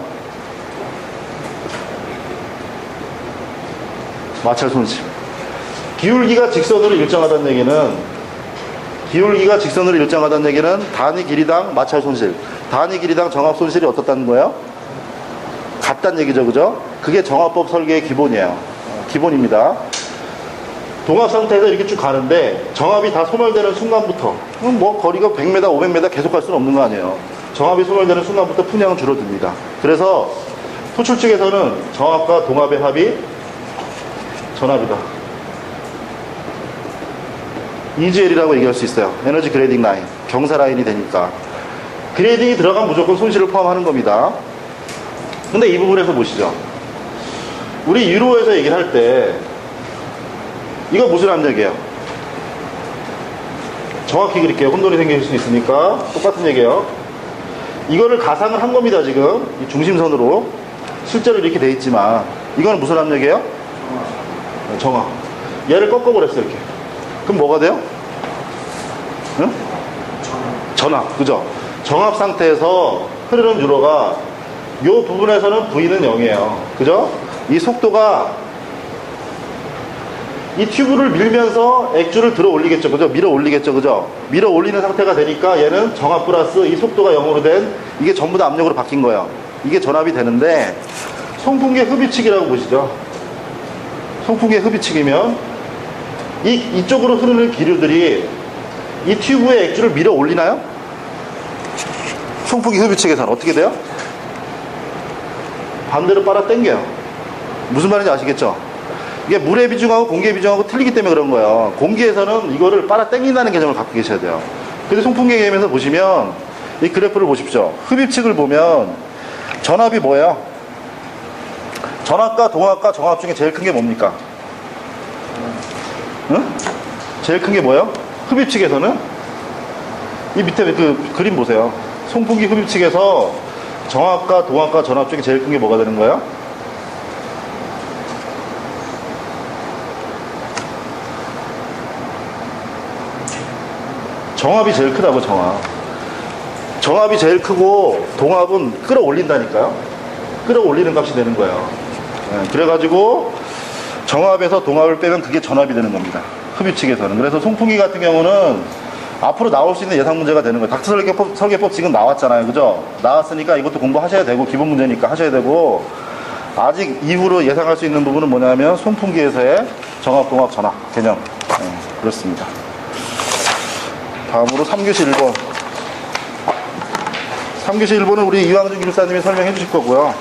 마찰 손실. 기울기가 직선으로 일정하다는 얘기는 단위 길이당 마찰 손실, 단위 길이당 정압 손실이 어떻다는 거예요? 같다는 얘기죠. 그죠? 그게 정압법 설계의 기본이에요. 기본입니다. 동압 상태에서 이렇게 쭉 가는데 정압이 다 소멸되는 순간부터, 뭐 거리가 100m, 500m 계속 갈 수는 없는 거 아니에요. 정압이 소멸되는 순간부터 풍량은 줄어듭니다. 그래서 토출 측에서는 정압과 동압의 합이 전압이다. EGL이라고 얘기할 수 있어요. 에너지 그레이딩 라인. 경사 라인이 되니까. 그레이딩이 들어가면 무조건 손실을 포함하는 겁니다. 근데 이 부분에서 보시죠. 우리 유로에서 얘기를 할 때, 이거 무슨 압력이에요? 정확히 그릴게요. 혼돈이 생길 수 있으니까. 똑같은 얘기예요. 이거를 가상을 한 겁니다, 지금. 이 중심선으로. 실제로 이렇게 돼 있지만. 이거는 무슨 압력이에요? 정압. 얘를 꺾어버렸어요, 이렇게. 그럼 뭐가 돼요? 응? 전압. 그죠? 정압 상태에서 흐르는 유로가 이 부분에서는 V는 0이에요. 그죠? 이 속도가 이 튜브를 밀면서 액주를 들어 올리겠죠. 그죠? 밀어 올리겠죠. 그죠? 밀어 올리는 상태가 되니까 얘는 정압 플러스 이 속도가 0으로 된 이게 전부 다 압력으로 바뀐 거예요. 이게 전압이 되는데, 송풍기의 흡입측이라고 보시죠. 송풍기의 흡입측이면 이쪽으로 흐르는 기류들이 이 튜브의 액주를 밀어 올리나요? 송풍기 흡입측에서는 어떻게 돼요? 반대로 빨아 당겨요. 무슨 말인지 아시겠죠? 이게 물의 비중하고 공기의 비중하고 틀리기 때문에 그런 거예요. 공기에서는 이거를 빨아 당긴다는 개념을 갖고 계셔야 돼요. 근데 송풍기 개념에서 보시면 이 그래프를 보십시오. 흡입측을 보면 전압이 뭐예요? 전압과 동압과 정압 중에 제일 큰 게 뭡니까? 응? 제일 큰 게 뭐예요? 흡입측에서는 이 밑에 그 그림 보세요. 송풍기 흡입측에서 정압과 동압과 전압 중에 제일 큰 게 뭐가 되는 거예요? 정압이 제일 크다고. 정압이 제일 크고 동압은 끌어올린다니까요. 끌어올리는 값이 되는 거예요. 네, 그래가지고 정압에서 동압을 빼면 그게 전압이 되는 겁니다. 흡입 측에서는. 그래서 송풍기 같은 경우는 앞으로 나올 수 있는 예상 문제가 되는 거예요. 닥터 설계법 지금 나왔잖아요. 그죠? 나왔으니까 이것도 공부하셔야 되고, 기본 문제니까 하셔야 되고, 아직 이후로 예상할 수 있는 부분은 뭐냐면 송풍기에서의 정압, 동압, 전압 개념. 네, 그렇습니다. 다음으로 3교시 1번. 3교시 1번은 우리 이왕준 기술사님이 설명해 주실 거고요.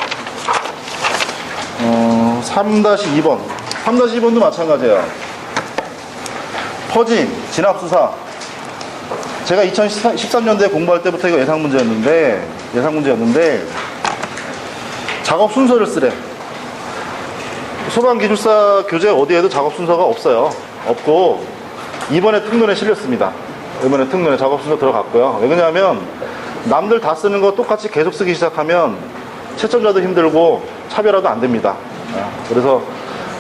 3-2번. 3-2번도 마찬가지예요. 퍼짐, 진압수사. 제가 2013년도에 공부할 때부터 이거 예상 문제였는데, 작업 순서를 쓰래. 소방기술사 교재 어디에도 작업 순서가 없어요. 없고, 이번에 특론에 실렸습니다. 이번에 특론에 작업 순서 들어갔고요. 왜 그러냐면, 남들 다 쓰는 거 똑같이 계속 쓰기 시작하면, 채점자도 힘들고, 차별화도 안 됩니다. 그래서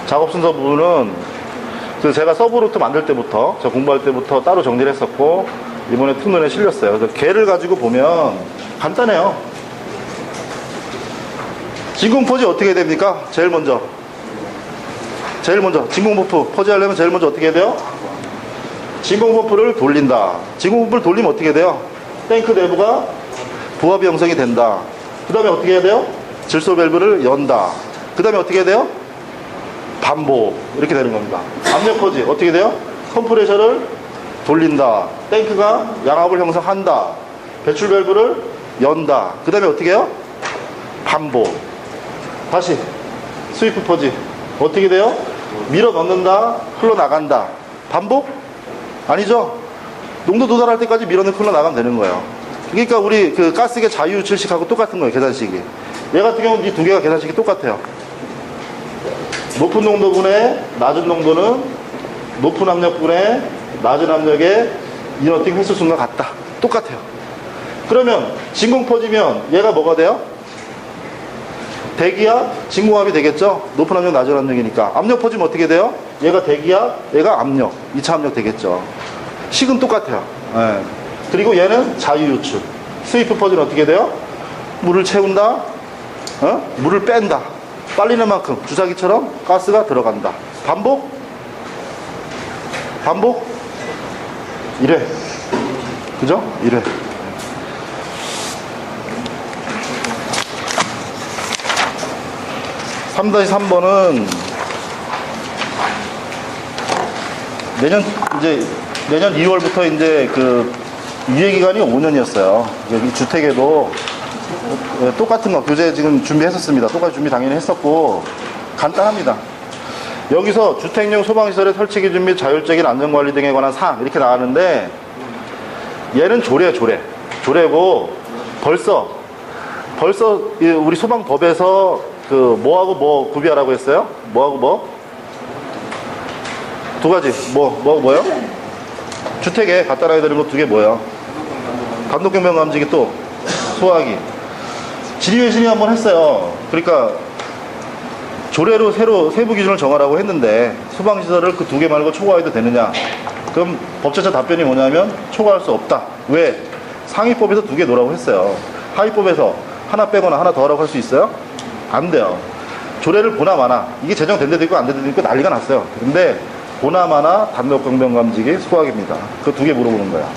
작업 순서 부분은, 제가 서브루트 만들 때부터, 저 공부할 때부터 따로 정리를 했었고, 이번에 특론에 실렸어요. 그래서 걔를 가지고 보면 간단해요. 진공포지 어떻게 해야 됩니까? 제일 먼저 진공펌프 포지 하려면 제일 먼저 어떻게 해야 돼요? 진공펌프를 돌린다. 진공펌프를 돌리면 어떻게 돼요? 탱크 내부가 부하비 형성이 된다. 그 다음에 어떻게 해야 돼요? 질소 밸브를 연다. 그 다음에 어떻게 해야 돼요? 반복. 이렇게 되는 겁니다. 압력 포지 어떻게 돼요? 컴프레셔를 돌린다. 탱크가 양압을 형성한다. 배출 밸브를 연다. 그 다음에 어떻게 해요? 반복. 다시 스위프 퍼지 어떻게 돼요? 밀어 넣는다. 흘러나간다. 반복? 아니죠. 농도 도달할 때까지 밀어넣고 흘러나가면 되는 거예요. 그러니까 우리 그 가스계 자유유출식하고 똑같은 거예요. 계산식이. 얘 같은 경우는 이 두 개가 계산식이 똑같아요. 높은 농도분에 낮은 농도는 높은 압력분에 낮은 압력의 이너팅 횟수 수가 같다. 똑같아요. 그러면 진공 퍼지면 얘가 뭐가 돼요? 대기압, 진공압이 되겠죠? 높은 압력, 낮은 압력이니까. 압력 퍼지면 어떻게 돼요? 얘가 대기압, 얘가 압력, 2차 압력 되겠죠. 식은 똑같아요. 네. 그리고 얘는 자유유출. 스위프 퍼지는 어떻게 돼요? 물을 채운다, 물을 뺀다. 빨리는 만큼 주사기처럼 가스가 들어간다. 반복? 이래. 그죠? 이래. (3-3번은) 내년 2월부터 이제 그 유예기간이 5년이었어요. 주택에도 똑같은 거 교재 지금 준비했었습니다. 똑같이 준비 당연히 했었고 간단합니다. 여기서 주택용 소방시설의 설치 기준 및 자율적인 안전관리 등에 관한 사항 이렇게 나가는데 얘는 조례고 벌써 우리 소방법에서 그 뭐하고 뭐 구비하라고 했어요? 뭐하고 뭐? 두 가지. 뭐요? 주택에 갖다 놔야 되는 거 두 개 뭐예요? 단독경보 감지기 또 소화기. 질의회신이 한번 했어요. 그러니까 조례로 새로 세부 기준을 정하라고 했는데 소방시설을 그 두 개 말고 초과해도 되느냐? 그럼 법제처 답변이 뭐냐면 초과할 수 없다. 왜? 상위법에서 두 개 놓으라고 했어요. 하위법에서 하나 빼거나 하나 더하라고 할 수 있어요? 안 돼요. 조례를 보나 마나 이게 제정된 데도 있고 안 된 데도 있고 난리가 났어요. 근데 보나 마나 단독경보감지기 소화기입니다. 그 두 개 물어보는 거야.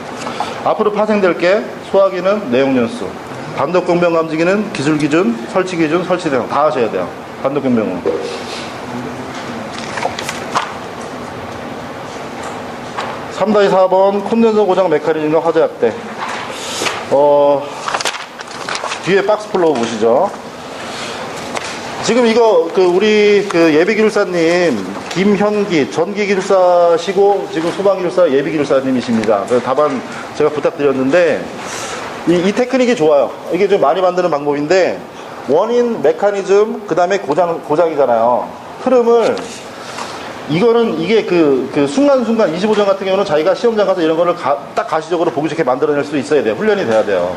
앞으로 파생될 게 소화기는 내용연수, 단독경보감지기는 기술기준, 설치기준, 설치대상 다 하셔야 돼요. 단독경보는 3-4번 콘덴서 고장 메커니즘과 화재 확대. 뒤에 박스 플로우 보시죠. 지금 이거 우리 예비기술사님 김현기 전기기술사시고 지금 소방기술사 예비기술사님이십니다. 그래서 답안 제가 부탁드렸는데 이 테크닉이 좋아요. 이게 좀 많이 만드는 방법인데 원인 메커니즘 그 다음에 고장이잖아요. 흐름을 이게 그 순간순간 25점 같은 경우는 자기가 시험장 가서 이런 거를 딱 가시적으로 보기 좋게 만들어낼 수 있어야 돼요. 훈련이 돼야 돼요.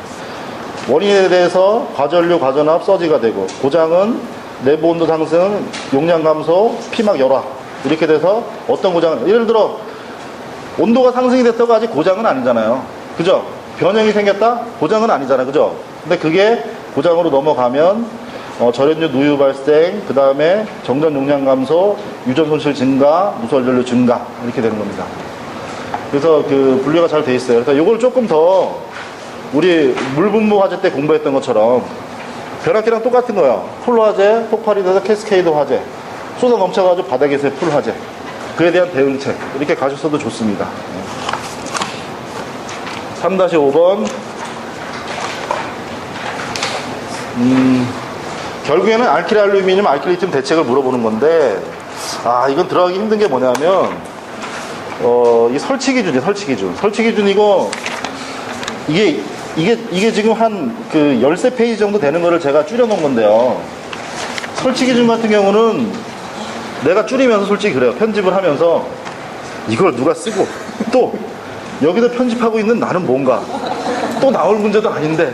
원인에 대해서 과전류, 과전압, 서지가 되고, 고장은 내부 온도 상승, 용량 감소, 피막 열화. 이렇게 돼서 어떤 고장은, 예를 들어, 온도가 상승이 됐다고 아직 고장은 아니잖아요. 그죠? 변형이 생겼다? 고장은 아니잖아요. 그죠? 근데 그게 고장으로 넘어가면, 절연류 누유 발생, 그 다음에 정전 용량 감소, 유전 손실 증가, 무설 전류 증가. 이렇게 되는 겁니다. 그래서 그 분류가 잘 돼 있어요. 그래서 이걸 조금 더 우리 물분무 화재 때 공부했던 것처럼 변압기랑 똑같은 거예요. 풀 화재, 폭발이 돼서 캐스케이드 화재, 쏟아 넘쳐가지고 바닥에서의 풀 화재, 그에 대한 대응책 이렇게 가셨어도 좋습니다. 3-5번 결국에는 알키리 알루미늄, 알키리튬 대책을 물어보는 건데, 이건 들어가기 힘든 게 뭐냐면 이 설치 기준이에요. 설치 기준 이게 지금 한 그 13페이지 정도 되는 거를 제가 줄여 놓은 건데요. 설치 기준 같은 경우는 내가 줄이면서 솔직히 그래요. 편집을 하면서 이걸 누가 쓰고 또 여기다 편집하고 있는 나는 뭔가 또 나올 문제도 아닌데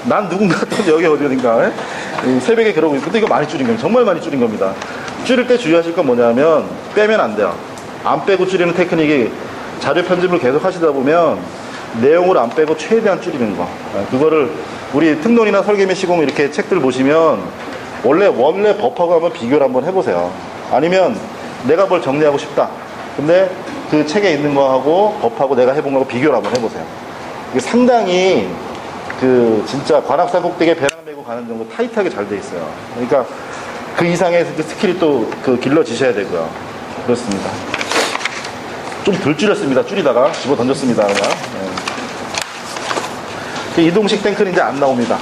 난 누군가 또 여기 어디인가 새벽에 그러고 있고, 근데 이거 많이 줄인 겁니다. 정말 많이 줄인 겁니다. 줄일 때 주의하실 건 뭐냐면 빼면 안 돼요. 안 빼고 줄이는 테크닉이, 자료 편집을 계속 하시다 보면 내용을 안 빼고 최대한 줄이는 거, 그거를 우리 특론이나 설계및 시공 이렇게 책들 보시면 원래 법하고 한번 비교를 한번 해보세요. 아니면 내가 뭘 정리하고 싶다, 근데 그 책에 있는 거하고 법하고 내가 해본 거하고 비교를 한번 해보세요. 이게 상당히 그 진짜 관악산 꼭대기에 배낭 메고 가는 정도 타이트하게 잘 돼 있어요. 그러니까 그 이상의 그 스킬이 또 그 길러지셔야 되고요. 그렇습니다. 좀 덜 줄였습니다. 줄이다가 집어 던졌습니다. 그냥. 이동식 탱크는 이제 안 나옵니다.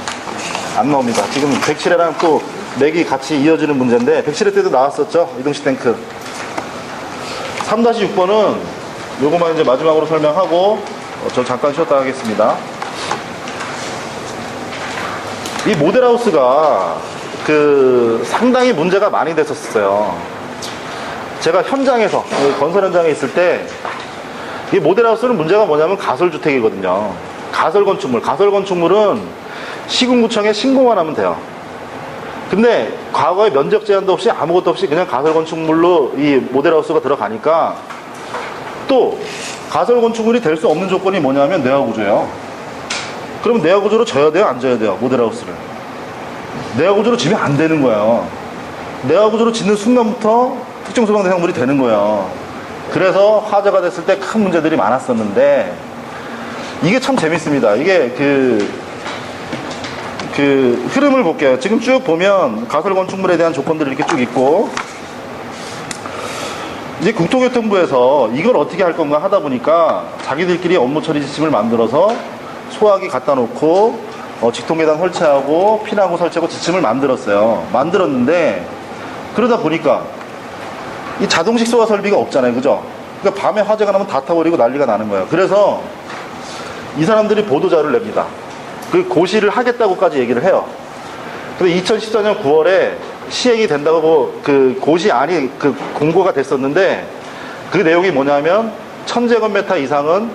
지금 107회랑 또 맥이 같이 이어지는 문제인데, 107회 때도 나왔었죠. 이동식 탱크. 3-6번은 요거만 이제 마지막으로 설명하고 저 잠깐 쉬었다 하겠습니다. 이 모델하우스가 그 상당히 문제가 많이 됐었어요. 제가 현장에서, 건설 현장에 있을 때 이 모델하우스는 문제가 뭐냐면 가설주택이거든요. 가설건축물은 시군구청에 신고만 하면 돼요. 근데 과거에 면적 제한도 없이 아무것도 없이 그냥 가설건축물로 이 모델하우스가 들어가니까, 또 가설건축물이 될 수 없는 조건이 뭐냐면 내화구조예요. 그럼 내화구조로 져야 돼요, 안 져야 돼요? 모델하우스를 내화구조로 지면 안 되는 거예요. 내화구조로 짓는 순간부터 특정소방 대상물이 되는 거예요. 그래서 화재가 됐을 때 큰 문제들이 많았었는데, 이게 참 재밌습니다. 이게 그 흐름을 볼게요. 지금 쭉 보면 가설건축물에 대한 조건들이 이렇게 쭉 있고, 이제 국토교통부에서 이걸 어떻게 할 건가 하다 보니까 자기들끼리 업무 처리 지침을 만들어서 소화기 갖다 놓고 직통계단 설치하고 피난구 설치하고 지침을 만들었는데, 그러다 보니까 이 자동식 소화 설비가 없잖아요. 그죠? 그러니까 밤에 화재가 나면 다 타버리고 난리가 나는 거예요. 그래서 이 사람들이 보도자료를 냅니다. 그 고시를 하겠다고까지 얘기를 해요. 근데 2014년 9월에 시행이 된다고 그 고시안이 그 공고가 됐었는데, 그 내용이 뭐냐면 1000제곱미터 이상은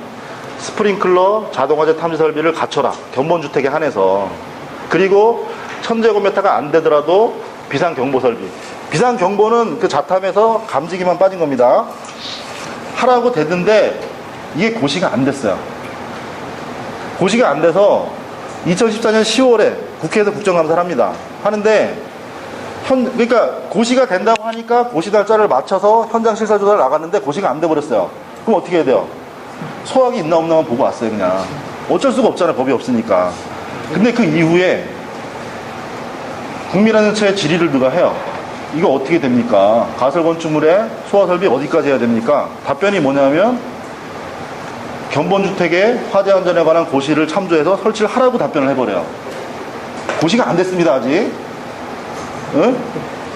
스프링클러 자동화재 탐지 설비를 갖춰라, 견본주택에 한해서. 그리고 1000제곱미터가 안 되더라도 비상경보 설비. 비상경보는 그 자탐에서 감지기만 빠진 겁니다. 하라고 됐는데 이게 고시가 안 됐어요. 고시가 안 돼서 2014년 10월에 국회에서 국정감사를 합니다. 하는데 그러니까 고시가 된다고 하니까 고시 날짜를 맞춰서 현장 실사 조사를 나갔는데 고시가 안 돼버렸어요. 그럼 어떻게 해야 돼요? 소화기 있나 없나만 보고 왔어요. 그냥 어쩔 수가 없잖아요. 법이 없으니까. 근데 그 이후에 국민안전처의 질의를 누가 해요. 이거 어떻게 됩니까? 가설건축물에 소화설비 어디까지 해야 됩니까? 답변이 뭐냐면 견본주택의 화재 안전에 관한 고시를 참조해서 설치를 하라고 답변을 해버려요. 고시가 안 됐습니다. 아직. 응?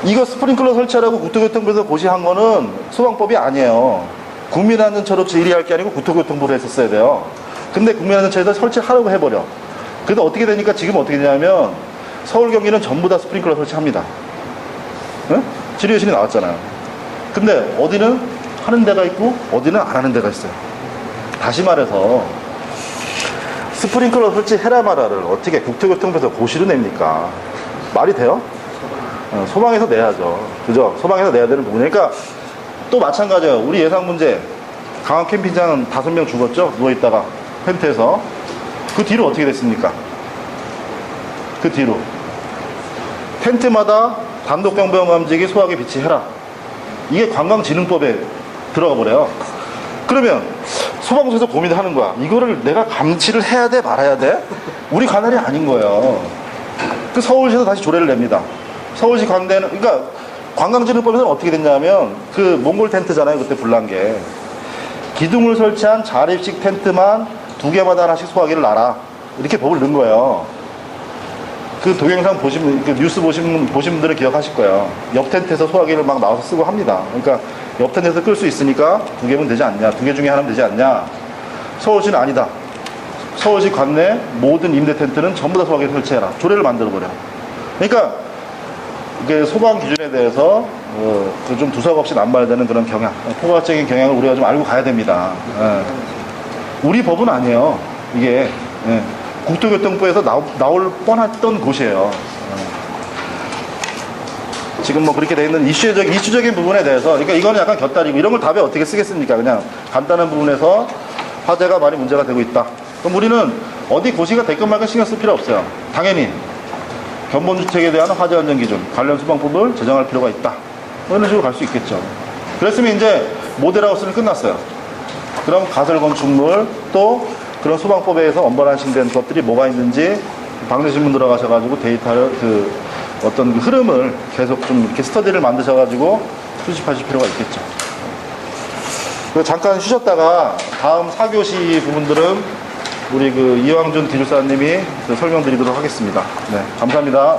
이거 스프링클러 설치하라고 국토교통부에서 고시한 거는 소방법이 아니에요. 국민안전처로 질의할 게 아니고 국토교통부로 했었어야 돼요. 근데 국민안전처에서 설치하라고 해버려. 그래서 어떻게 되니까 지금 어떻게 되냐면 서울, 경기는 전부 다 스프링클러 설치합니다. 응? 질의여신이 나왔잖아요. 근데 어디는 하는 데가 있고 어디는 안 하는 데가 있어요. 다시 말해서 스프링클러 설치해라 마라를 어떻게 국토교통부에서 고시로 냅니까? 말이 돼요? 소방에서 내야죠. 그죠? 소방에서 내야 되는 부분이니까. 그러니까 또 마찬가지예요. 우리 예상 문제. 강화 캠핑장은 5명 죽었죠? 누워있다가 텐트에서. 그 뒤로 어떻게 됐습니까? 그 뒤로 텐트마다 단독경보용 감지기 소화기 비치해라. 이게 관광진흥법에 들어가 버려요. 그러면 소방서에서 고민을 하는 거야. 이거를 내가 감시를 해야 돼 말아야 돼? 우리 관할이 아닌 거예요. 그 서울시에서 다시 조례를 냅니다. 서울시 관대는, 그러니까 관광진흥법에서는 어떻게 됐냐면 그 몽골 텐트잖아요. 그때 불난 게. 기둥을 설치한 자립식 텐트만 2개마다 하나씩 소화기를 놔라. 이렇게 법을 넣은 거예요. 그 동영상 보시면, 그 뉴스 보신 분들은 기억하실 거예요. 옆 텐트에서 소화기를 막 나와서 쓰고 합니다. 그러니까 옆 텐트에서 끌 수 있으니까 2개면 되지 않냐. 2개 중에 하나면 되지 않냐. 서울시는 아니다. 서울시 관내 모든 임대 텐트는 전부 다 소화기를 설치해라. 조례를 만들어버려. 그러니까 이게 소방 기준에 대해서 좀 두서가 없이 남발되는 그런 경향, 포괄적인 경향을 우리가 좀 알고 가야 됩니다. 우리 법은 아니에요. 이게 국토교통부에서 나올 뻔했던 곳이에요. 지금 뭐 그렇게 돼 있는 이슈적인 부분에 대해서, 그러니까 이거는 약간 곁다리고 이런 걸 답에 어떻게 쓰겠습니까? 그냥 간단한 부분에서 화재가 많이 문제가 되고 있다. 그럼 우리는 어디 고시가 됐건 말건 신경 쓸 필요 없어요. 당연히 견본주택에 대한 화재 안전 기준, 관련 소방법을 제정할 필요가 있다. 이런 식으로 갈 수 있겠죠. 그랬으면 이제 모델하우스는 끝났어요. 그럼 가설 건축물 또 그런 소방법에서 엄벌안신된 것들이 뭐가 있는지 방대신문 들어가셔가지고 데이터를 어떤 그 흐름을 계속 좀 이렇게 스터디를 만드셔가지고 수집하실 필요가 있겠죠. 그리고 잠깐 쉬셨다가 다음 4교시 부분들은 우리 그 이왕준 기술사님이 설명드리도록 하겠습니다. 네, 감사합니다.